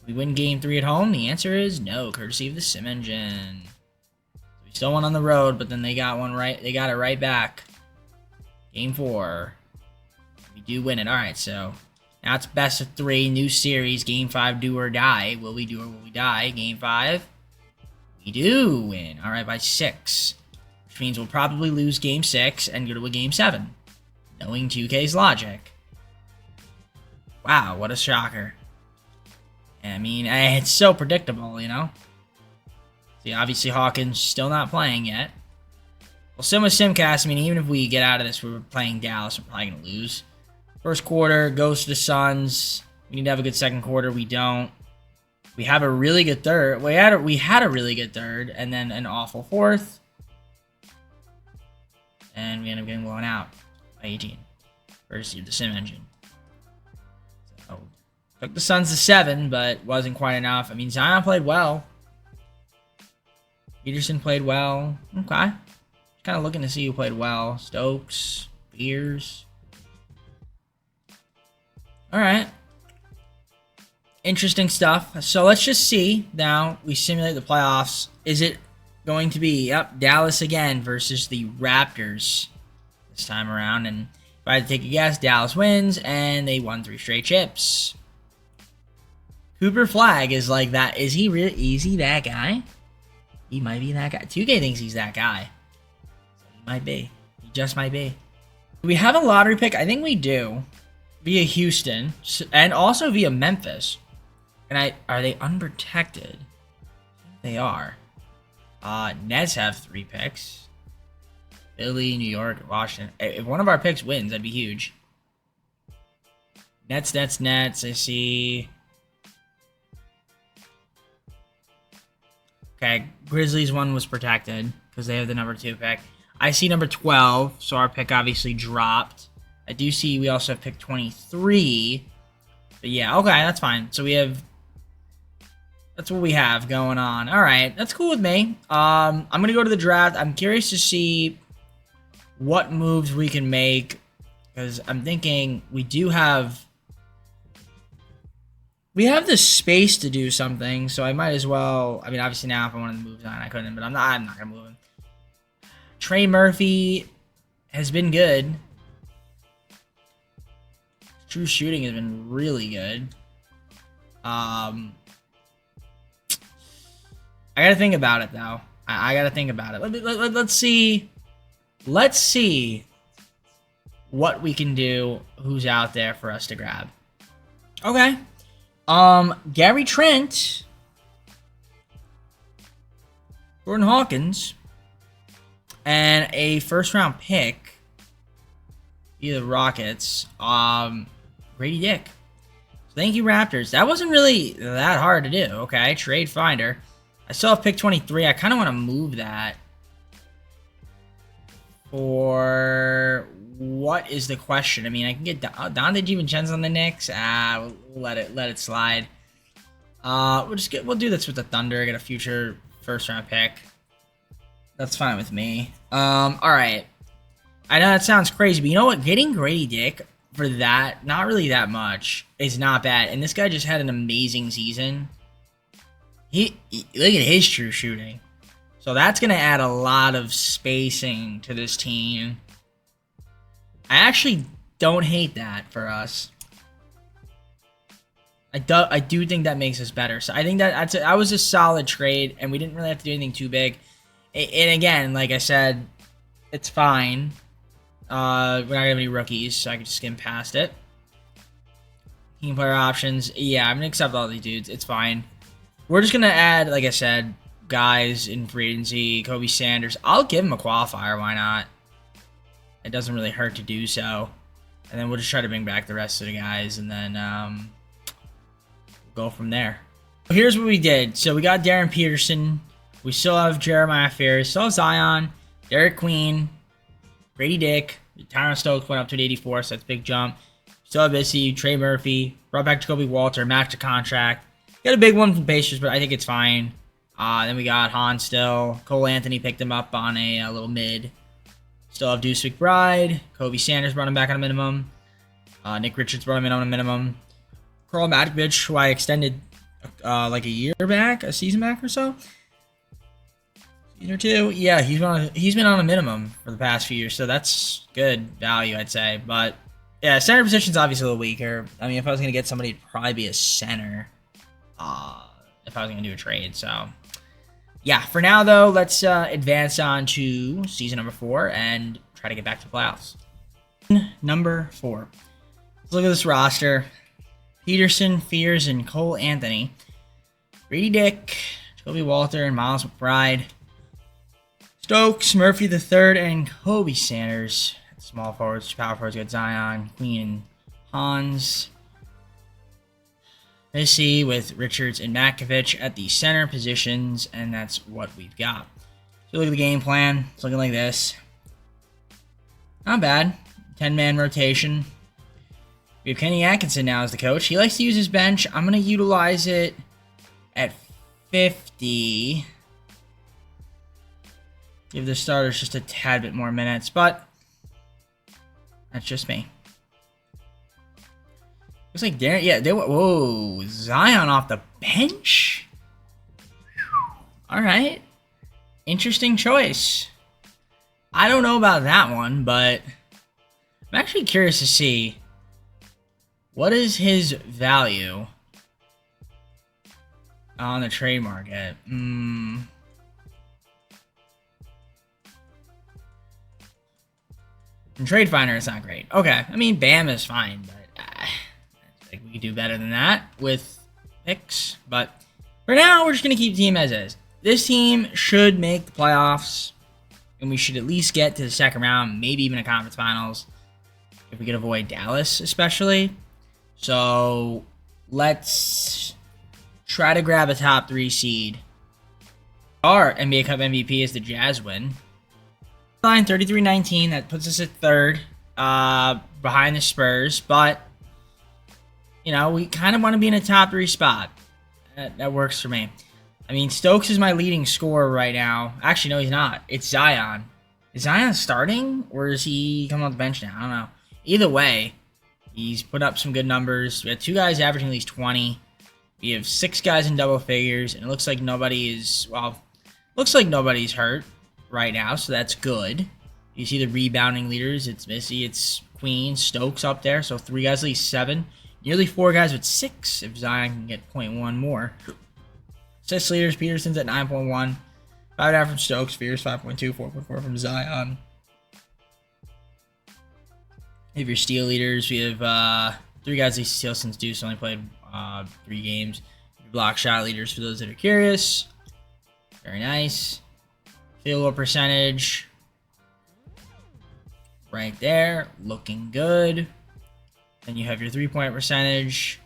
We win game 3 at home? The answer is no, courtesy of the Sim Engine. We still won on the road, but then they got one right. They got it right back. Game 4. We do win it. All right, so now it's best of 3, new series. Game 5, do or die. Will we do or will we die? Game 5, we do win. All right, by 6, which means we'll probably lose game 6 and go to a game 7, knowing 2K's logic. Wow, what a shocker. I mean, it's so predictable, you know? See, obviously Hawkins still not playing yet. Well, sim with Simcast, I mean, even if we get out of this, we're playing Dallas, we're probably going to lose. First quarter goes to the Suns. We need to have a good second quarter. We don't. We have a really good third. We had a really good third, and then an awful fourth. And we end up getting blown out by 18. Courtesy of the Sim Engine. So, took the Suns to 7, but wasn't quite enough. I mean, Zion played well. Peterson played well. Okay. Just kind of looking to see who played well. Stokes, Beers. All right. Interesting stuff. So let's just see now. We simulate the playoffs. Is it going to be, yep, Dallas again versus the Raptors? this time around. And if I had to take a guess, Dallas wins, and they won 3 straight chips. Cooper Flagg is like that. Is he really? Is he that guy? He might be that guy. 2K thinks he's that guy. So he might be. He just might be. Do we have a lottery pick? I think we do. Via Houston. And also via Memphis. And are they unprotected? I think they are. Nets have 3 picks. Philly, New York, Washington. If one of our picks wins, that'd be huge. Nets. I see. Okay, Grizzlies one was protected because they have the number 2 pick. I see number 12, so our pick obviously dropped. I do see we also have pick 23. But yeah, okay, that's fine. So we have... That's what we have going on. All right, that's cool with me. I'm going to go to the draft. I'm curious to see what moves we can make because I'm thinking we do have... We have the space to do something, so I might as well... I mean, obviously now if I wanted to move on, I couldn't, but I'm not going to move him. Trey Murphy has been good. True shooting has been really good. I got to think about it, though. I got to think about it. Let's see. Let's see what we can do, who's out there for us to grab. Okay. Gary Trent, Gordon Hawkins, and a first-round pick, either Rockets, Grady Dick. So thank you, Raptors. That wasn't really that hard to do, okay? Trade Finder. I still have pick 23. I kind of want to move that for... What is the question? I mean, I can get Donte DiVincenzo on the Knicks. We'll let it slide. We'll do this with the Thunder. Get a future first round pick. That's fine with me. All right. I know that sounds crazy, but you know what? Getting Grady Dick for that, not really that much, is not bad. And this guy just had an amazing season. He look at his true shooting. So that's gonna add a lot of spacing to this team. I actually don't hate that for us. I do think that makes us better. So I think that was a solid trade, and we didn't really have to do anything too big. And again, like I said, it's fine. We're not gonna have any rookies, so I can just skim past it. Team player options. Yeah, I'm gonna accept all these dudes. It's fine. We're just gonna add, like I said, guys in free agency. Kobe Sanders. I'll give him a qualifier. Why not? It doesn't really hurt to do so. And then we'll just try to bring back the rest of the guys, and then we'll go from there. Here's what we did. So we got Darren Peterson. We still have Jeremiah Ferris. Still have Zion. Derek Queen. Grady Dick. Tyron Stokes went up to an 84, so that's a big jump. Still have Issy. Trey Murphy. Brought back Jacoby Walter. Matched the contract. Got a big one from Pacers, but I think it's fine. Then we got Han still. Cole Anthony picked him up on a little mid. Still have Deuce McBride. Kobe Sanders brought him back on a minimum. Nick Richards brought him in on a minimum. Karl Matkovich, who I extended like a season back or so. Season or two. Yeah, he's been on a minimum for the past few years, so that's good value, I'd say. But yeah, center position's obviously a little weaker. I mean, if I was gonna get somebody, it'd probably be a center. If I was gonna do a trade, so. Yeah, for now, though, let's advance on to season number 4 and try to get back to the playoffs. Number 4. Let's look at this roster. Peterson, Fears, and Cole Anthony. Grady Dick, Jacoby Walter, and Miles McBride. Stokes, Murphy III, and Kobe Sanders. Small forwards, power forwards, got Zion, Queen, and Hans. Missy with Richards and Matkovich at the center positions, and that's what we've got. So look at the game plan. It's looking like this. Not bad. 10-man rotation. We have Kenny Atkinson now as the coach. He likes to use his bench. I'm going to utilize it at 50. Give the starters just a tad bit more minutes, but that's just me. Looks like Darren, yeah, whoa, Zion off the bench? All right. Interesting choice. I don't know about that one, but I'm actually curious to see what is his value on the trade market. In Trade Finder, it's not great. Okay, I mean, Bam is fine, but I think we could do better than that with picks. But for now, we're just going to keep the team as is. This team should make the playoffs, and we should at least get to the second round, maybe even a conference finals, if we could avoid Dallas, especially. So let's try to grab a top 3 seed. Our NBA Cup MVP is the Jazz win. Line 33-19, that puts us at third, behind the Spurs, but you know, we kind of want to be in a top 3 spot. That works for me. I mean, Stokes is my leading scorer right now. Actually, no, he's not. It's Zion. Is Zion starting, or is he coming off the bench now? I don't know. Either way, he's put up some good numbers. We have 2 guys averaging at least 20. We have 6 guys in double figures, and it looks like nobody is, well, looks like nobody's hurt right now, so that's good. You see the rebounding leaders. It's Missy, it's Queen, Stokes up there, so 3 guys at least 7. Nearly 4 guys with 6 if Zion can get 0.1 more. Assist leaders, Peterson's at 9.1. 5.5 from Stokes, Fears 5.2, 4.4 from Zion. You have your steal leaders. We have 3 guys at least steal since Deuce only played 3 games. Your block shot leaders for those that are curious. Very nice. Field goal percentage. Right there. Looking good. Then you have your 3-point percentage.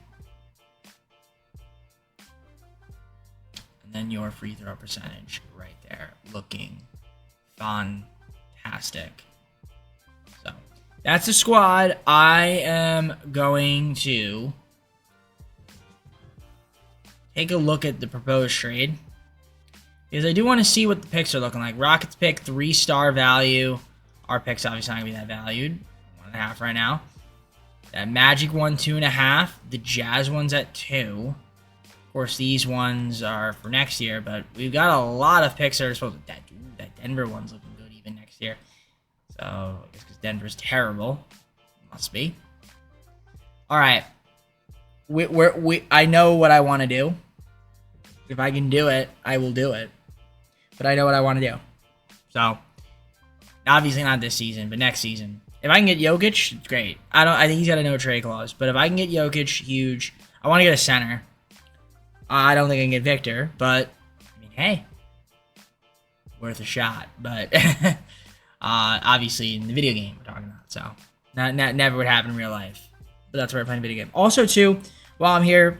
And then your free throw percentage right there. Looking fantastic. So, that's the squad. I am going to take a look at the proposed trade, because I do want to see what the picks are looking like. Rockets pick 3-star value. Our pick's obviously not going to be that valued. 1.5 right now. That Magic one, 2.5. The Jazz one's at 2. Of course, these ones are for next year, but we've got a lot of picks that are supposed to... That Denver one's looking good even next year. So, I guess because Denver's terrible. Must be. Alright. I know what I want to do. If I can do it, I will do it. But I know what I want to do. So, obviously not this season, but next season. If I can get Jokic, it's great. I think he's got a no trade clause, but if I can get Jokic, huge. I want to get a center. I don't think I can get Victor, but I mean, hey, worth a shot. But obviously in the video game we're talking about, so never would happen in real life. But that's where I play a video game. Also, too, while I'm here,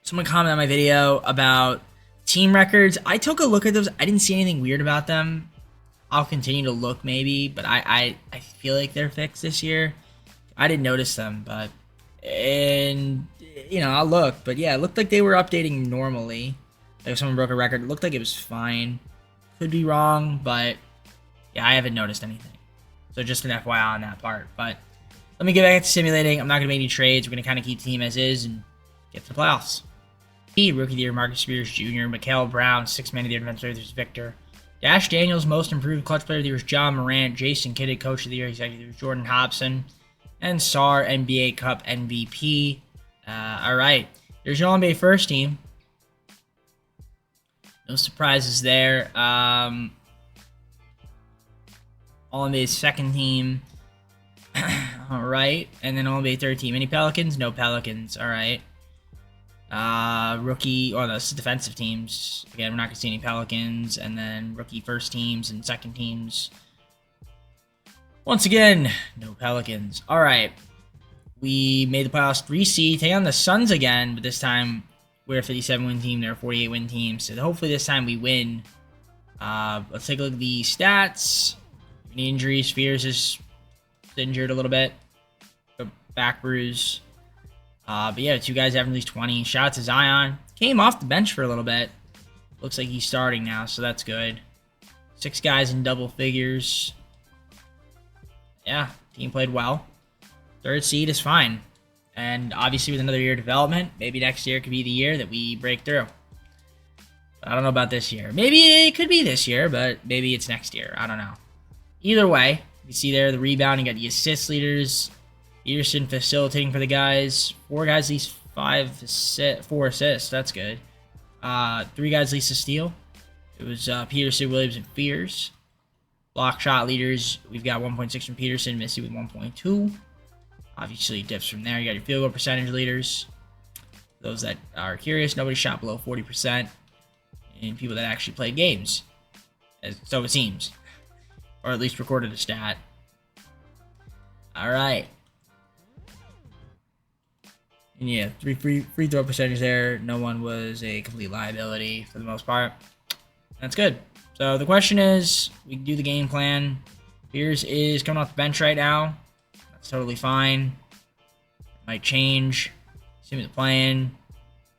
someone commented on my video about team records. I took a look at those. I didn't see anything weird about them. I'll continue to look maybe, but I feel like they're fixed this year. I didn't notice them, but, and, you know, I'll look. But yeah, it looked like they were updating normally. Like if someone broke a record, it looked like it was fine. Could be wrong, but yeah, I haven't noticed anything. So just an FYI on that part. But let me get back to simulating. I'm not going to make any trades. We're going to kind of keep the team as is and get to the playoffs. Rookie of the year, Marcus Spears Jr., Mikael Brown, 6th man of the year, defensive player of the year, Victor. Dash Daniels, most improved clutch player of the year, John Morant. Jason Kidd, coach of the year, executive of the year, Jordan Hobson. And Sar, NBA Cup MVP. All right. There's your All-NBA first team. No surprises there. All-NBA second team. All right. And then All-NBA third team. Any Pelicans? No Pelicans. All right. Rookie, or that's defensive teams. Again, we're not going to see any Pelicans. And then rookie first teams and second teams. Once again, no Pelicans. All right. We made the playoffs 3 seed. Take on the Suns again, but this time we're a 57-win team. They're a 48-win team. So hopefully this time we win. Let's take a look at the stats. Any injuries? Spears is injured a little bit. Back bruise. But yeah, 2 guys having at least 20. Shout out to Zion. Came off the bench for a little bit. Looks like he's starting now, so that's good. 6 guys in double figures. Yeah, team played well. 3rd seed is fine. And obviously with another year of development, maybe next year could be the year that we break through. But I don't know about this year. Maybe it could be this year, but maybe it's next year. I don't know. Either way, You see there the rebound. You got the assist leaders. Peterson facilitating for the guys. 4 guys, at least 4 assists. That's good. 3 guys, at least a steal. It was Peterson, Williams, and Fears. Block shot leaders. We've got 1.6 from Peterson. Missy with 1.2. Obviously, dips from there. You got your field goal percentage leaders. Those that are curious, nobody shot below 40%. And people that actually played games. So it seems. Or at least recorded a stat. Alright. And yeah, 3 free throw percentage there. No one was a complete liability for the most part. That's good. So the question is, we can do the game plan. Pierce is coming off the bench right now. That's totally fine. Might change. See who's playing.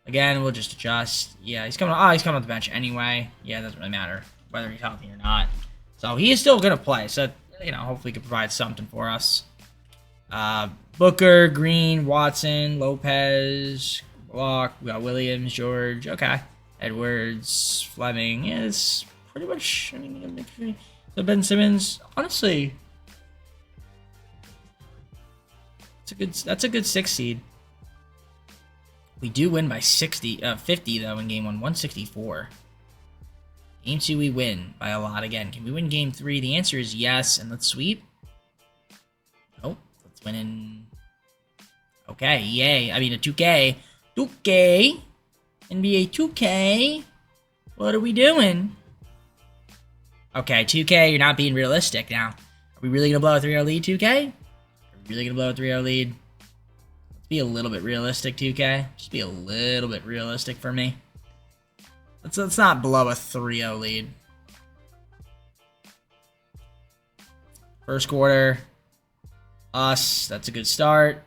Again, we'll just adjust. Yeah, he's coming off the bench anyway. Yeah, it doesn't really matter whether he's healthy or not. So he is still gonna play. So, you know, hopefully he can provide something for us. Booker, Green, Watson, Lopez, Block. We got Williams, George. Okay. Edwards, Fleming. Yeah, it's pretty much. I mean, so Ben Simmons. Honestly, that's a good 6 seed. We do win by 50 though in game 1, 164. Game 2 we win by a lot again. Can we win game 3? The answer is yes, and let's sweep. Nope. Let's win in. Okay, yay. I mean a 2K. 2K. NBA 2K. What are we doing? Okay, 2K, you're not being realistic now. Are we really gonna blow a 3-0 lead, 2K? Are we really gonna blow a 3-0 lead? Be a little bit realistic, 2K. Just be a little bit realistic for me. Let's not blow a 3-0 lead. First quarter. Us. That's a good start.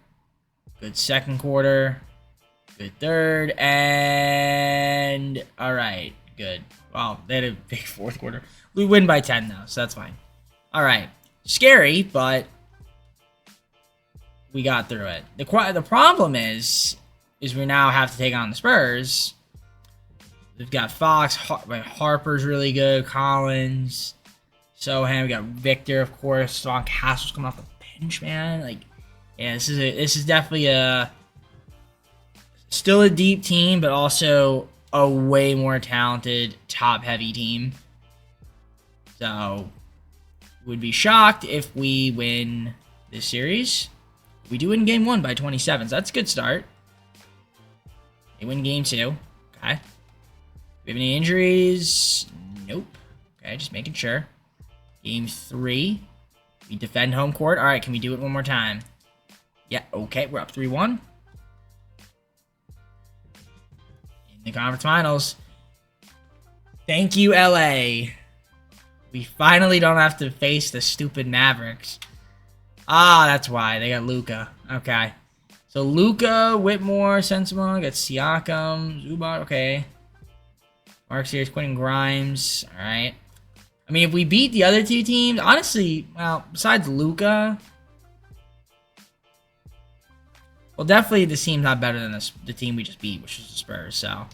Good second quarter. Good third. And... Alright. Good. Wow, they had a big fourth quarter. We win by 10, though, so that's fine. Alright. Scary, but... we got through it. The problem is we now have to take on the Spurs. We've got Fox, Harper's really good, Collins, Sohan. We got Victor, of course. Strong Castle's coming off the bench, man. Like, yeah, this is definitely still a deep team, but also a way more talented, top-heavy team. So, would be shocked if we win this series. We do win game 1 by 27, so that's a good start. They win game 2. Okay. We have any injuries? Nope. Okay, just making sure. Game 3. We defend home court. Alright, can we do it one more time? Yeah, okay, we're up 3-1. In the conference finals. Thank you, LA. We finally don't have to face the stupid Mavericks. Ah, that's why. They got Luka. Okay. So Luka, Whitmore, Sensabaugh, got Siakam, Zubac, okay. Mark Sears, Quentin Grimes. Alright. I mean, if we beat the other 2 teams, honestly, well, besides Luka, well, definitely this team's not better than the team we just beat, which is the Spurs, so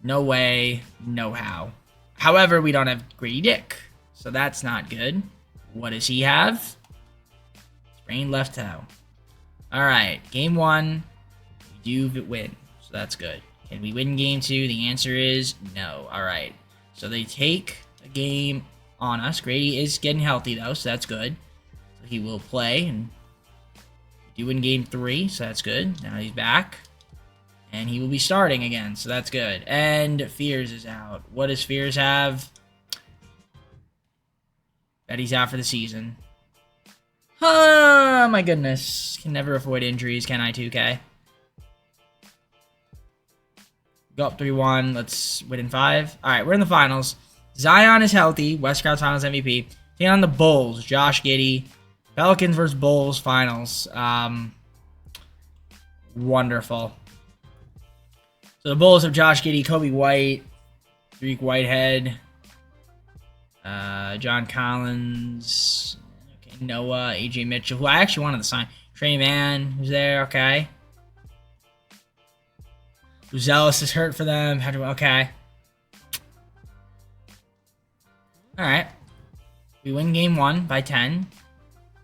no way, no how. However, we don't have Grady Dick, so that's not good. What does he have? Sprained left toe. Alright, game 1, we do win, so that's good. Can we win game 2? The answer is no. Alright, so they take a game on us. Grady is getting healthy, though, so that's good. So he will play, and we do win game 3, so that's good. Now he's back, and he will be starting again, so that's good. And Fears is out. What does Fears have? Bet he's out for the season. Oh, my goodness. Can never avoid injuries, can I, 2K? Go up 3-1. Let's win in 5. Alright, we're in the finals. Zion is healthy. West Coast Finals MVP. Taking on the Bulls. Josh Giddey. Pelicans versus Bulls Finals. Wonderful. So the Bulls have Josh Giddey, Kobe White, Tariq Whitehead, John Collins, okay, Noah, AJ Mitchell, who I actually wanted to sign. Trey Mann, who's there, okay. Uzelis is hurt for them. Okay. Alright. We win game 1 by 10.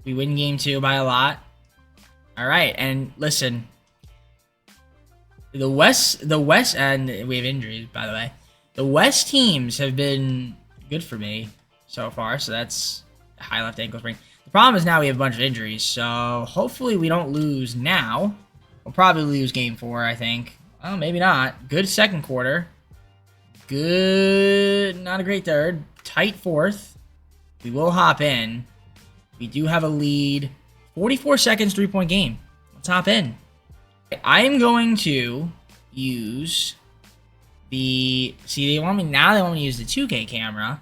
We win game 2 by a lot. All right, and listen, the West, and we have injuries, by the way. The West teams have been good for me so far, so that's a high left ankle sprain. The problem is now we have a bunch of injuries, so hopefully we don't lose now. We'll probably lose game 4, I think. Well, maybe not. Good second quarter. Good, not a great third. Tight fourth. We will hop in. We do have a lead. 44 seconds, 3-point game. Let's hop in. I am going to use the... See, they want me to use the 2K camera.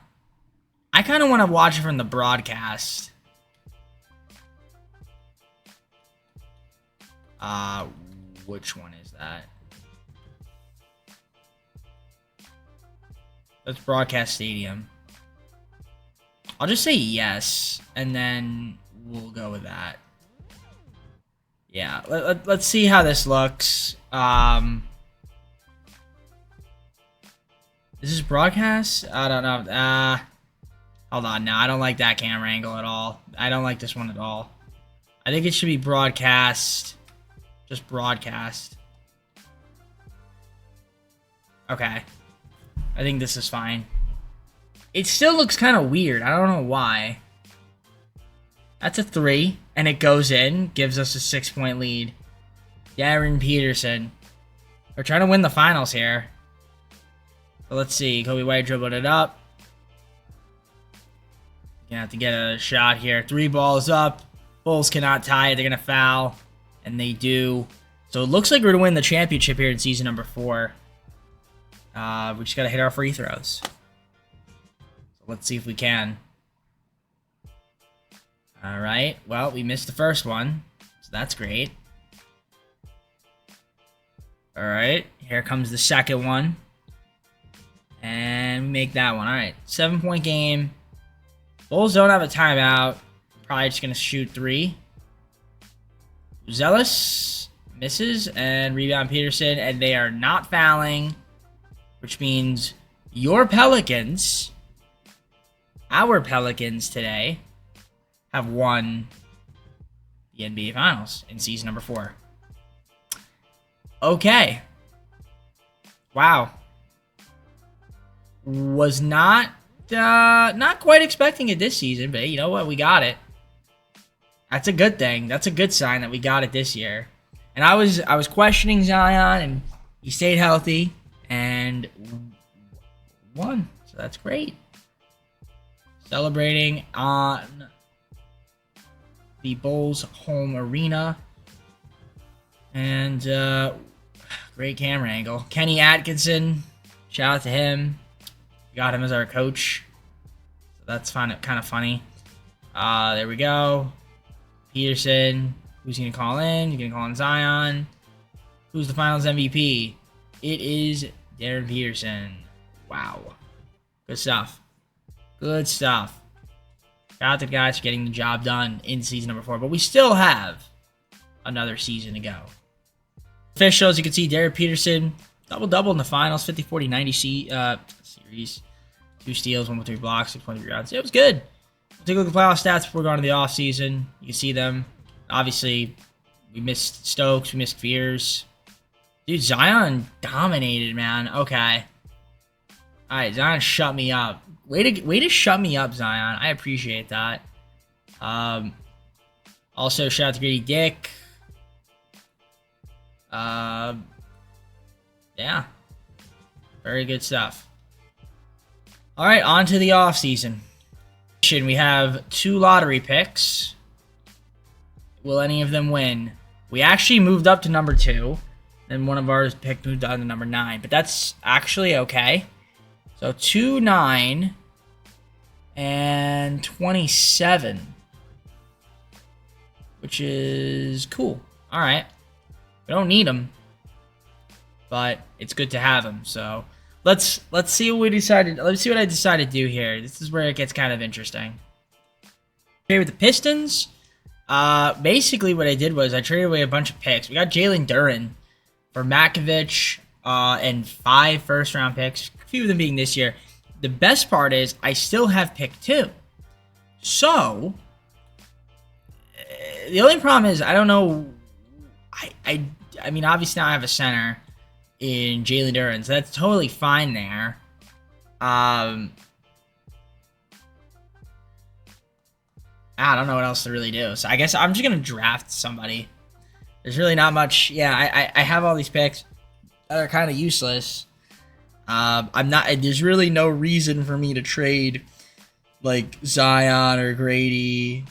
I kind of want to watch it from the broadcast. Which one is that? That's Broadcast Stadium. I'll just say yes, and then we'll go with that. Yeah, let's see how this looks. Is this broadcast? I don't know. Hold on, no, I don't like that camera angle at all. I don't like this one at all. I think it should be broadcast. Just broadcast. Okay. I think this is fine. It still looks kind of weird. I don't know why. That's a 3, and it goes in. Gives us a 6-point lead. Darren Peterson. We're trying to win the finals here. So let's see. Kobe White dribbled it up. Gonna have to get a shot here. 3 balls up. Bulls cannot tie it. They're gonna foul. And they do. So it looks like we're gonna win the championship here in season number 4. We just gotta hit our free throws. So let's see if we can. Alright, well, we missed the first one. So that's great. Alright, here comes the second one. And we make that one. Alright, 7-point game. Bulls don't have a timeout. Probably just gonna shoot 3. Zealous misses, and rebound Peterson, and they are not fouling, which means your Pelicans, our Pelicans today, have won the NBA Finals in season number 4. Okay. Wow. Was not quite expecting it this season, but you know what? We got it. That's a good thing. That's a good sign that we got it this year. And I was questioning Zion, and he stayed healthy and won. So that's great. Celebrating on the Bulls home arena. And great camera angle. Kenny Atkinson, shout out to him. We got him as our coach. So that's kind of funny. There we go. Peterson. Who's going to call in? You're going to call in Zion. Who's the finals MVP? It is Darren Peterson. Wow. Good stuff. Good stuff. Shout out to the guys for getting the job done in season number 4. But we still have another season to go. Officials, you can see Darren Peterson. Double-double in the finals. 50, 40, 90 series. 2 steals, 1.3 blocks, 6.3 rebounds. It was good. We'll take a look at the playoff stats before going to the offseason. You can see them. Obviously, we missed Stokes. We missed Fears. Dude, Zion dominated, man. Okay. All right, Zion shut me up. Way to shut me up, Zion. I appreciate that. Also, shout out to Grady Dick. Yeah. Very good stuff. All right, on to the offseason. We have 2 lottery picks. Will any of them win? We actually moved up to number 2. Then one of ours picked moved down to number 9. But that's actually okay. So 2, 9, and 27. Which is cool. All right. We don't need them. But it's good to have them. So let's see what we decided. Let's see what I decided to do here. This is where it gets kind of interesting. Okay, with the Pistons. Basically what I did was I traded away a bunch of picks. We got Jalen Duren for Makovich, and 5 first-round picks, a few of them being this year. The best part is I still have pick 2. So, the only problem is I don't know. I mean, obviously now I have a center in Jalen Duren, so that's totally fine there. I don't know what else to really do. So I guess I'm just gonna draft somebody. There's really not much. Yeah, I have all these picks that are kind of useless. I'm not. There's really no reason for me to trade like Zion or Grady,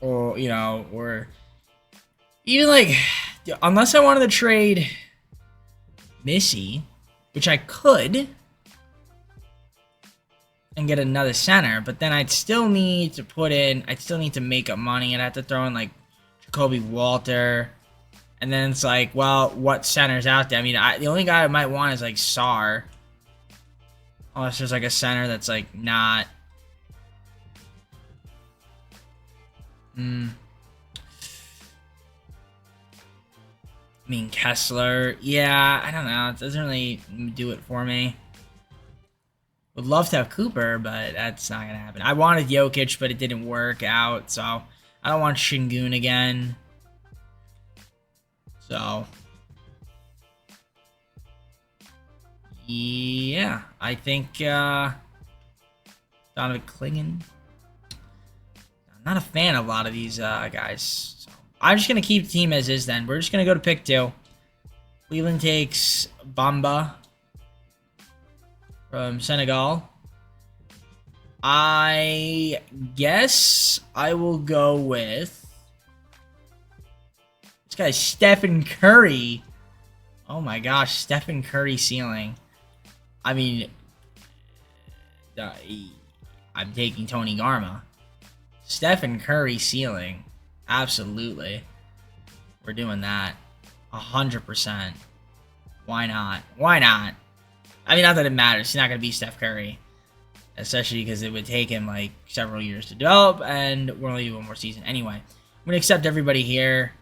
or or even like, unless I wanted to trade Missy, which I could, and get another center, but then I'd still need to make up money, and I'd have to throw in like Jacoby Walter, and then it's like, well, what center's out there? I mean, the only guy I might want is like Sar, unless there's like a center that's like not. I mean, Kessler. Yeah, I don't know. It doesn't really do it for me. Would love to have Cooper, but that's not going to happen. I wanted Jokic, but it didn't work out, so I don't want Şengün again. So, yeah, I think Donovan Clingan. I'm not a fan of a lot of these guys. So I'm just going to keep the team as is then. We're just going to go to pick 2. Cleveland takes Bamba from Senegal. I guess I will go with this guy, Stephen Curry. Oh my gosh, Stephen Curry ceiling. I mean, I'm taking Tony Garma. Stephen Curry ceiling. Absolutely. We're doing that. 100%. Why not? Why not? I mean, not that it matters. He's not going to be Steph Curry. Especially because it would take him like several years to develop, and we're only doing one more season. Anyway, I'm going to accept everybody here.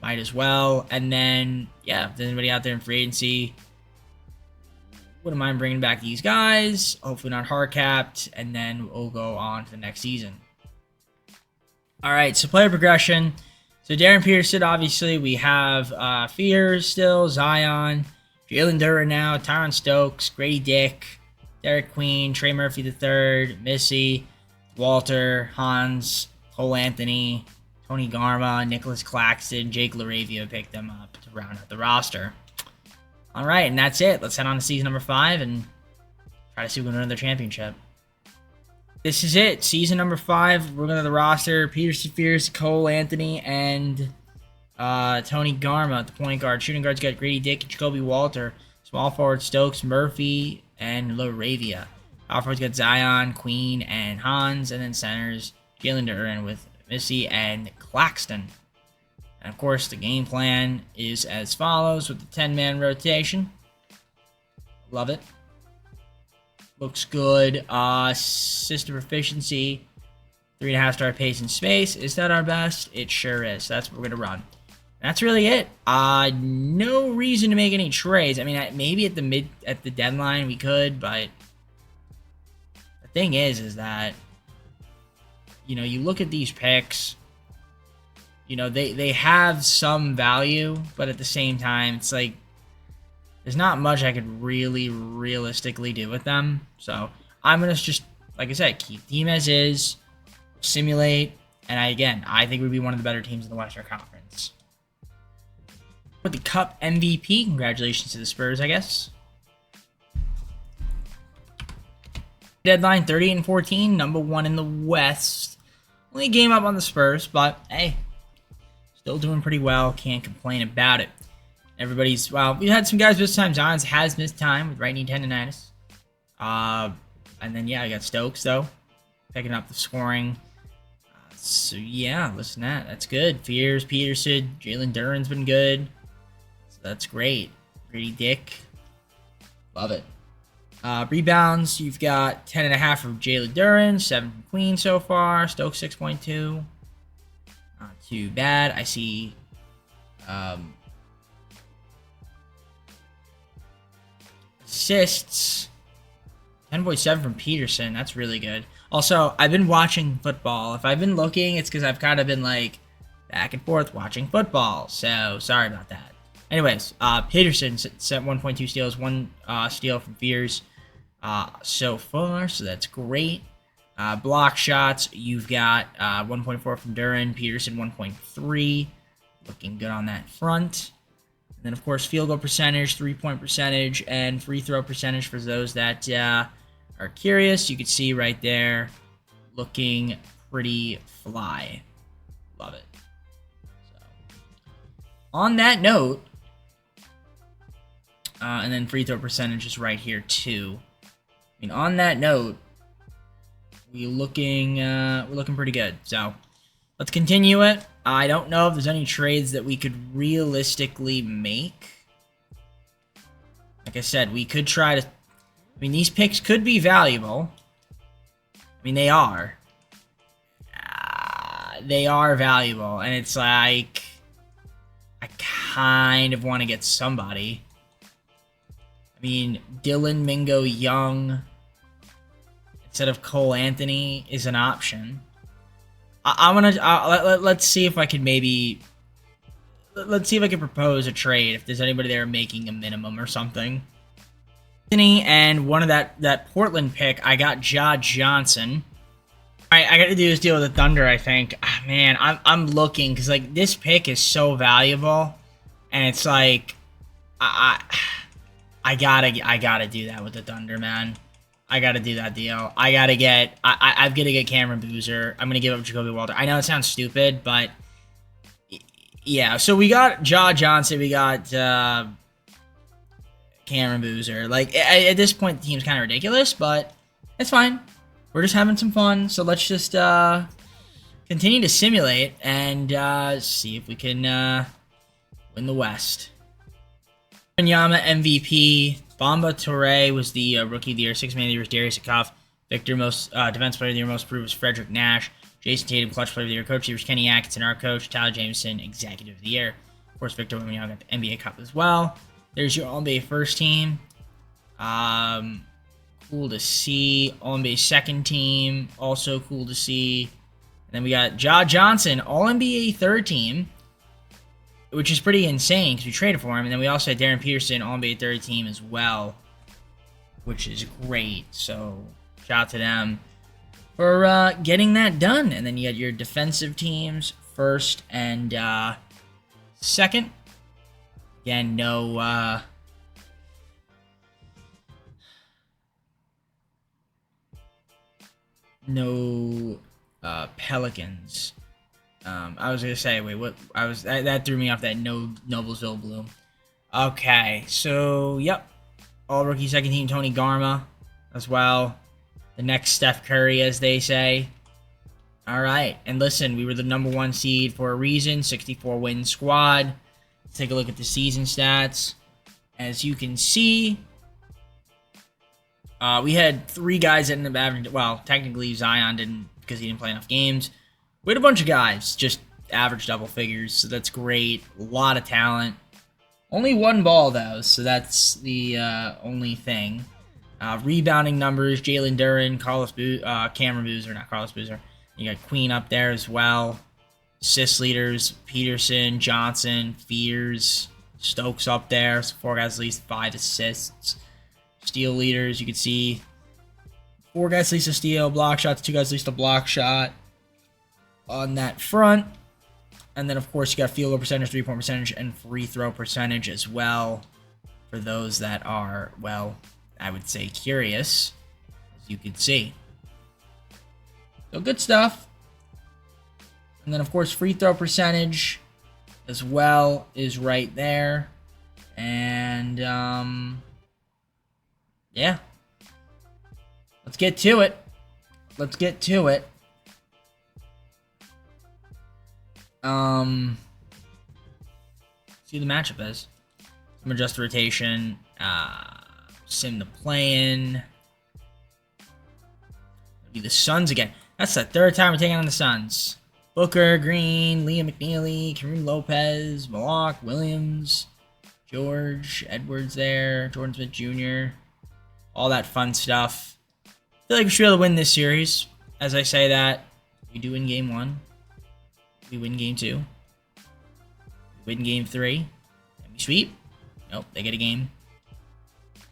Might as well. And then, yeah, if there's anybody out there in free agency, wouldn't mind bringing back these guys. Hopefully not hard capped. And then we'll go on to the next season. All right, so player progression. So Darren Peterson, obviously, we have Fears still, Zion, Jalen Duren now, Tyron Stokes, Grady Dick, Derek Queen, Trey Murphy III, Missy, Walter, Hans, Cole Anthony, Tony Garma, Nicholas Claxton, Jake LaRavia picked them up to round out the roster. All right, and that's it. Let's head on to season number 5 and try to see if we can win another championship. This is it. Season number 5. We're going to the roster. Peterson, Fierce, Cole Anthony, and Tony Garma at the point guard. Shooting guards got Grady Dick and Jacoby Walter. Small forward Stokes, Murphy, and LaRavia. Power forwards got Zion, Queen, and Hans. And then centers, Jalen Duren with Missy and Claxton. And of course, the game plan is as follows with the 10-man rotation. Love it. Looks good. System proficiency, 3.5-star pace and space. Is that our best? It sure is. That's what we're gonna run. That's really it. No reason to make any trades. I mean, maybe at the deadline we could, but the thing is that you look at these picks. They have some value, but at the same time, it's like there's not much I could really realistically do with them. So I'm going to just, like I said, keep team as is, simulate, and I think we'd be one of the better teams in the Western Conference. With the Cup MVP, congratulations to the Spurs, I guess. Deadline 38-14, number 1 in the West. Only a game up on the Spurs, but hey, still doing pretty well. Can't complain about it. We had some guys miss time. Johns has missed time with right knee tendonitis. And then, yeah, I got Stokes, though, picking up the scoring. So, yeah, listen to that. That's good. Fears, Peterson, Jalen Duren's been good. So, that's great. Grady Dick. Love it. Rebounds, you've got 10.5 from Jalen Duren, 7 from Queen so far. Stokes 6.2. Not too bad. I see assists, 10.7 from Peterson. That's really good. Also, I've been watching football. If I've been looking, it's because I've kind of been like back and forth watching football. So sorry about that. Anyways, Peterson sent 1.2 steals, 1 steal from Fears so far, so that's great. Block shots, you've got 1.4 from Duran, Peterson 1.3, looking good on that front. And then, of course, field goal percentage, 3-point percentage, and free throw percentage for those that are curious. You can see right there, looking pretty fly. Love it. So, on that note, and then free throw percentage is right here too. I mean, on that note, we're looking pretty good. So let's continue it. I don't know if there's any trades that we could realistically make. Like I said, we could try to. I mean, these picks could be valuable. I mean, they are. They are valuable, and it's like I kind of want to get somebody. I mean, Dylan Mingo Young instead of Cole Anthony is an option. Let's see if I can maybe. Let's see if I can propose a trade if there's anybody there making a minimum or something. Anthony and one of that Portland pick, I got Ja Johnson. All right, I got to do this deal with the Thunder. I think, man, I'm looking because like this pick is so valuable, and it's like I gotta do that with the Thunder, man. I gotta do that deal. I've got to get Cameron Boozer. I'm gonna give up Jacoby Walter. I know it sounds stupid, but yeah. So we got Ja Johnson. We got Cameron Boozer. Like at this point, the team's kind of ridiculous, but it's fine. We're just having some fun. So let's just continue to simulate and see if we can win the West. Wembanyama MVP. Bamba Toure was the Rookie of the Year. 6th Man of the Year was Darius Akaf. Victor, most Defense Player of the Year, most improved was Frederick Nash. Jason Tatum, Clutch Player of the Year. Coach of the Year was Kenny Atkinson. Our coach, Tyler Jameson, Executive of the Year. Of course, Victor Wembanyama got the NBA Cup as well. There's your All-NBA first team. Cool to see. All-NBA second team. Also cool to see. And then we got Ja Johnson, All-NBA third team, which is pretty insane because we traded for him. And then we also had Darren Peterson, All-NBA third team as well, which is great. So shout out to them for getting that done. And then you got your defensive teams, first and second. Again, no Pelicans. I was gonna say, wait, what? That threw me off. That no Noblesville Bloom. Okay, so yep, all rookie second team Tony Garma as well. The next Steph Curry, as they say. All right, and listen, we were the #1 seed for a reason. 64 win squad. Let's take a look at the season stats. As you can see, we had 3 guys that ended up averaging. Well, technically Zion didn't because he didn't play enough games. We had a bunch of guys just average double figures, so that's great. A lot of talent. Only 1 ball, though, so that's the only thing. Rebounding numbers, Jalen Duren, Cameron Boozer, not Carlos Boozer. You got Queen up there as well. Assist leaders, Peterson, Johnson, Fears, Stokes up there. So 4 guys at least 5 assists. Steal leaders, you can see 4 guys at least a steal. Block shots, 2 guys at least a block shot on that front. And then, of course, you got field goal percentage, 3-point percentage, and free throw percentage as well for those that are, well, I would say curious, as you can see. So good stuff. And then, of course, free throw percentage as well is right there. And, yeah. Let's get to it. Let's get to it. See the matchup is. Sim adjust rotation. Sim the play-in. It'll be the Suns again. That's the 3rd time we're taking on the Suns. Booker, Green, Liam McNeely, Kareem Lopez, Malak, Williams, George, Edwards there, Jordan Smith Jr. All that fun stuff. I feel like we should be able to win this series. As I say that, we do win game 1. We win game 2. Win game 3. And we sweep. Nope, they get a game.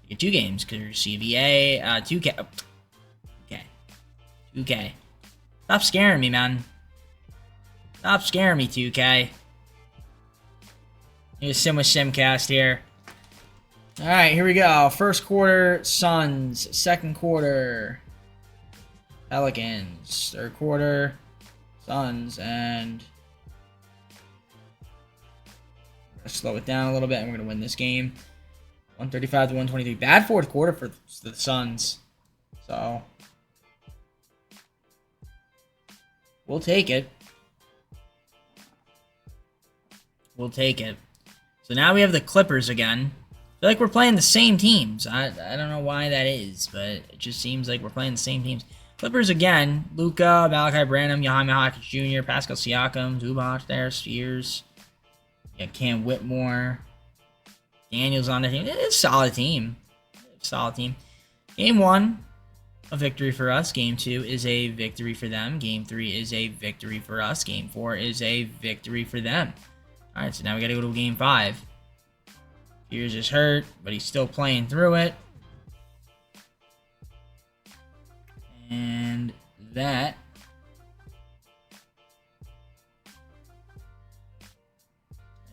They get 2 games because CVA, 2K. Oh, okay. 2K. Stop scaring me, man. Stop scaring me, 2K. Need to sim with Simcast here. Alright, here we go. First quarter, Suns. Second quarter, Pelicans. Third quarter, Suns. And we're going to slow it down a little bit, and we're going to win this game. 135 to 123. Bad fourth quarter for the Suns. So, we'll take it. We'll take it. So now we have the Clippers again. I feel like we're playing the same teams. I don't know why that is, but it just seems like we're playing the same teams. Clippers again. Luka, Malachi Branham, Jaime Hawkins Jr., Pascal Siakam, Zubac there, Spears. Yeah, Cam Whitmore. Daniels on the team. It's a solid team. Solid team. Game 1, a victory for us. Game 2 is a victory for them. Game 3 is a victory for us. Game 4 is a victory for them. Alright, so now we gotta go to game 5. Spears is hurt, but he's still playing through it. And that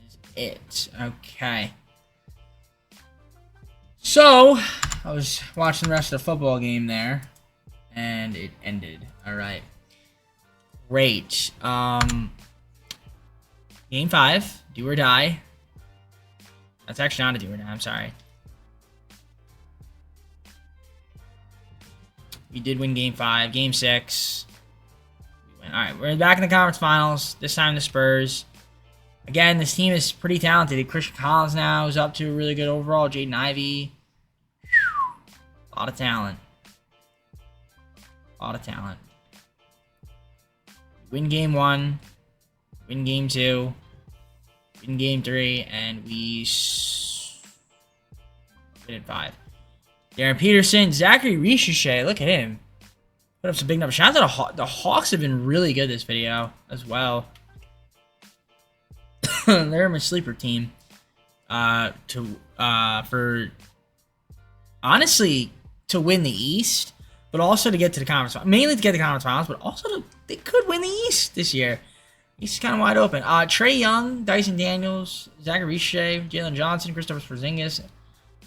is it. Okay. So, I was watching the rest of the football game there, and it ended. Alright. Great. Game 5, do or die. That's actually not a do or die, I'm sorry. We did win game 5. Game 6. We win. Alright, we're back in the conference finals. This time the Spurs. Again, this team is pretty talented. Christian Collins now is up to a really good overall. Jaden Ivey. Whew. A lot of talent. A lot of talent. Win game 1. Win game 2. Win game 3. And we win in 5. Darren Peterson. Zachary Ricochet. Look at him. Put up some big numbers. Shout out to the Hawks have been really good this video as well. They're my sleeper team. For honestly to win the East, but also to get to the conference finals. Mainly to get to the conference finals, but also they could win the East this year. East is kind of wide open. Trae Young, Dyson Daniels, Zachary Ricochet, Jalen Johnson, Christopher Porzingis,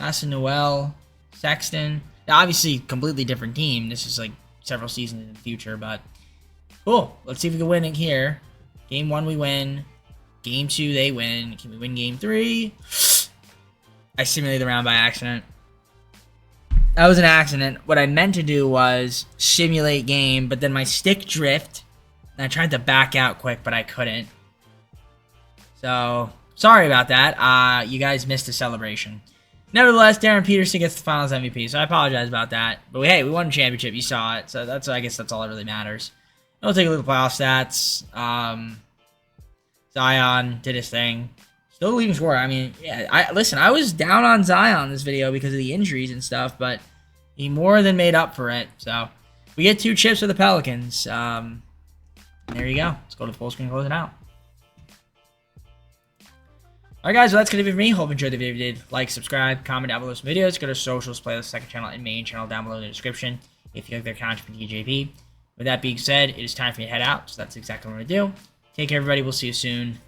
Asa Noel, Sexton. Now, obviously, completely different team. This is like several seasons in the future, but cool. Let's see if we can win it here. Game 1 we win. Game 2 they win. Can we win game 3? I simulated the round by accident. That was an accident. What I meant to do was simulate game, but then my stick drift. And I tried to back out quick, but I couldn't. So, sorry about that. You guys missed the celebration. Nevertheless, Darren Peterson gets the Finals MVP, so I apologize about that. But hey, we won a championship. You saw it, so I guess that's all that really matters. We'll take a look at playoff stats. Zion did his thing. Still leading scorer. I mean, yeah. Listen, I was down on Zion this video because of the injuries and stuff, but he more than made up for it. So we get 2 chips for the Pelicans. There you go. Let's go to the full screen and close it out. Alright guys, well that's going to be it for me. Hope you enjoyed the video. If you did, like, subscribe, comment down below some videos. Go to socials, playlist, second channel, and main channel down below in the description if you like their content from DJP. With that being said, it is time for me to head out, so that's exactly what I'm going to do. Take care everybody. We'll see you soon.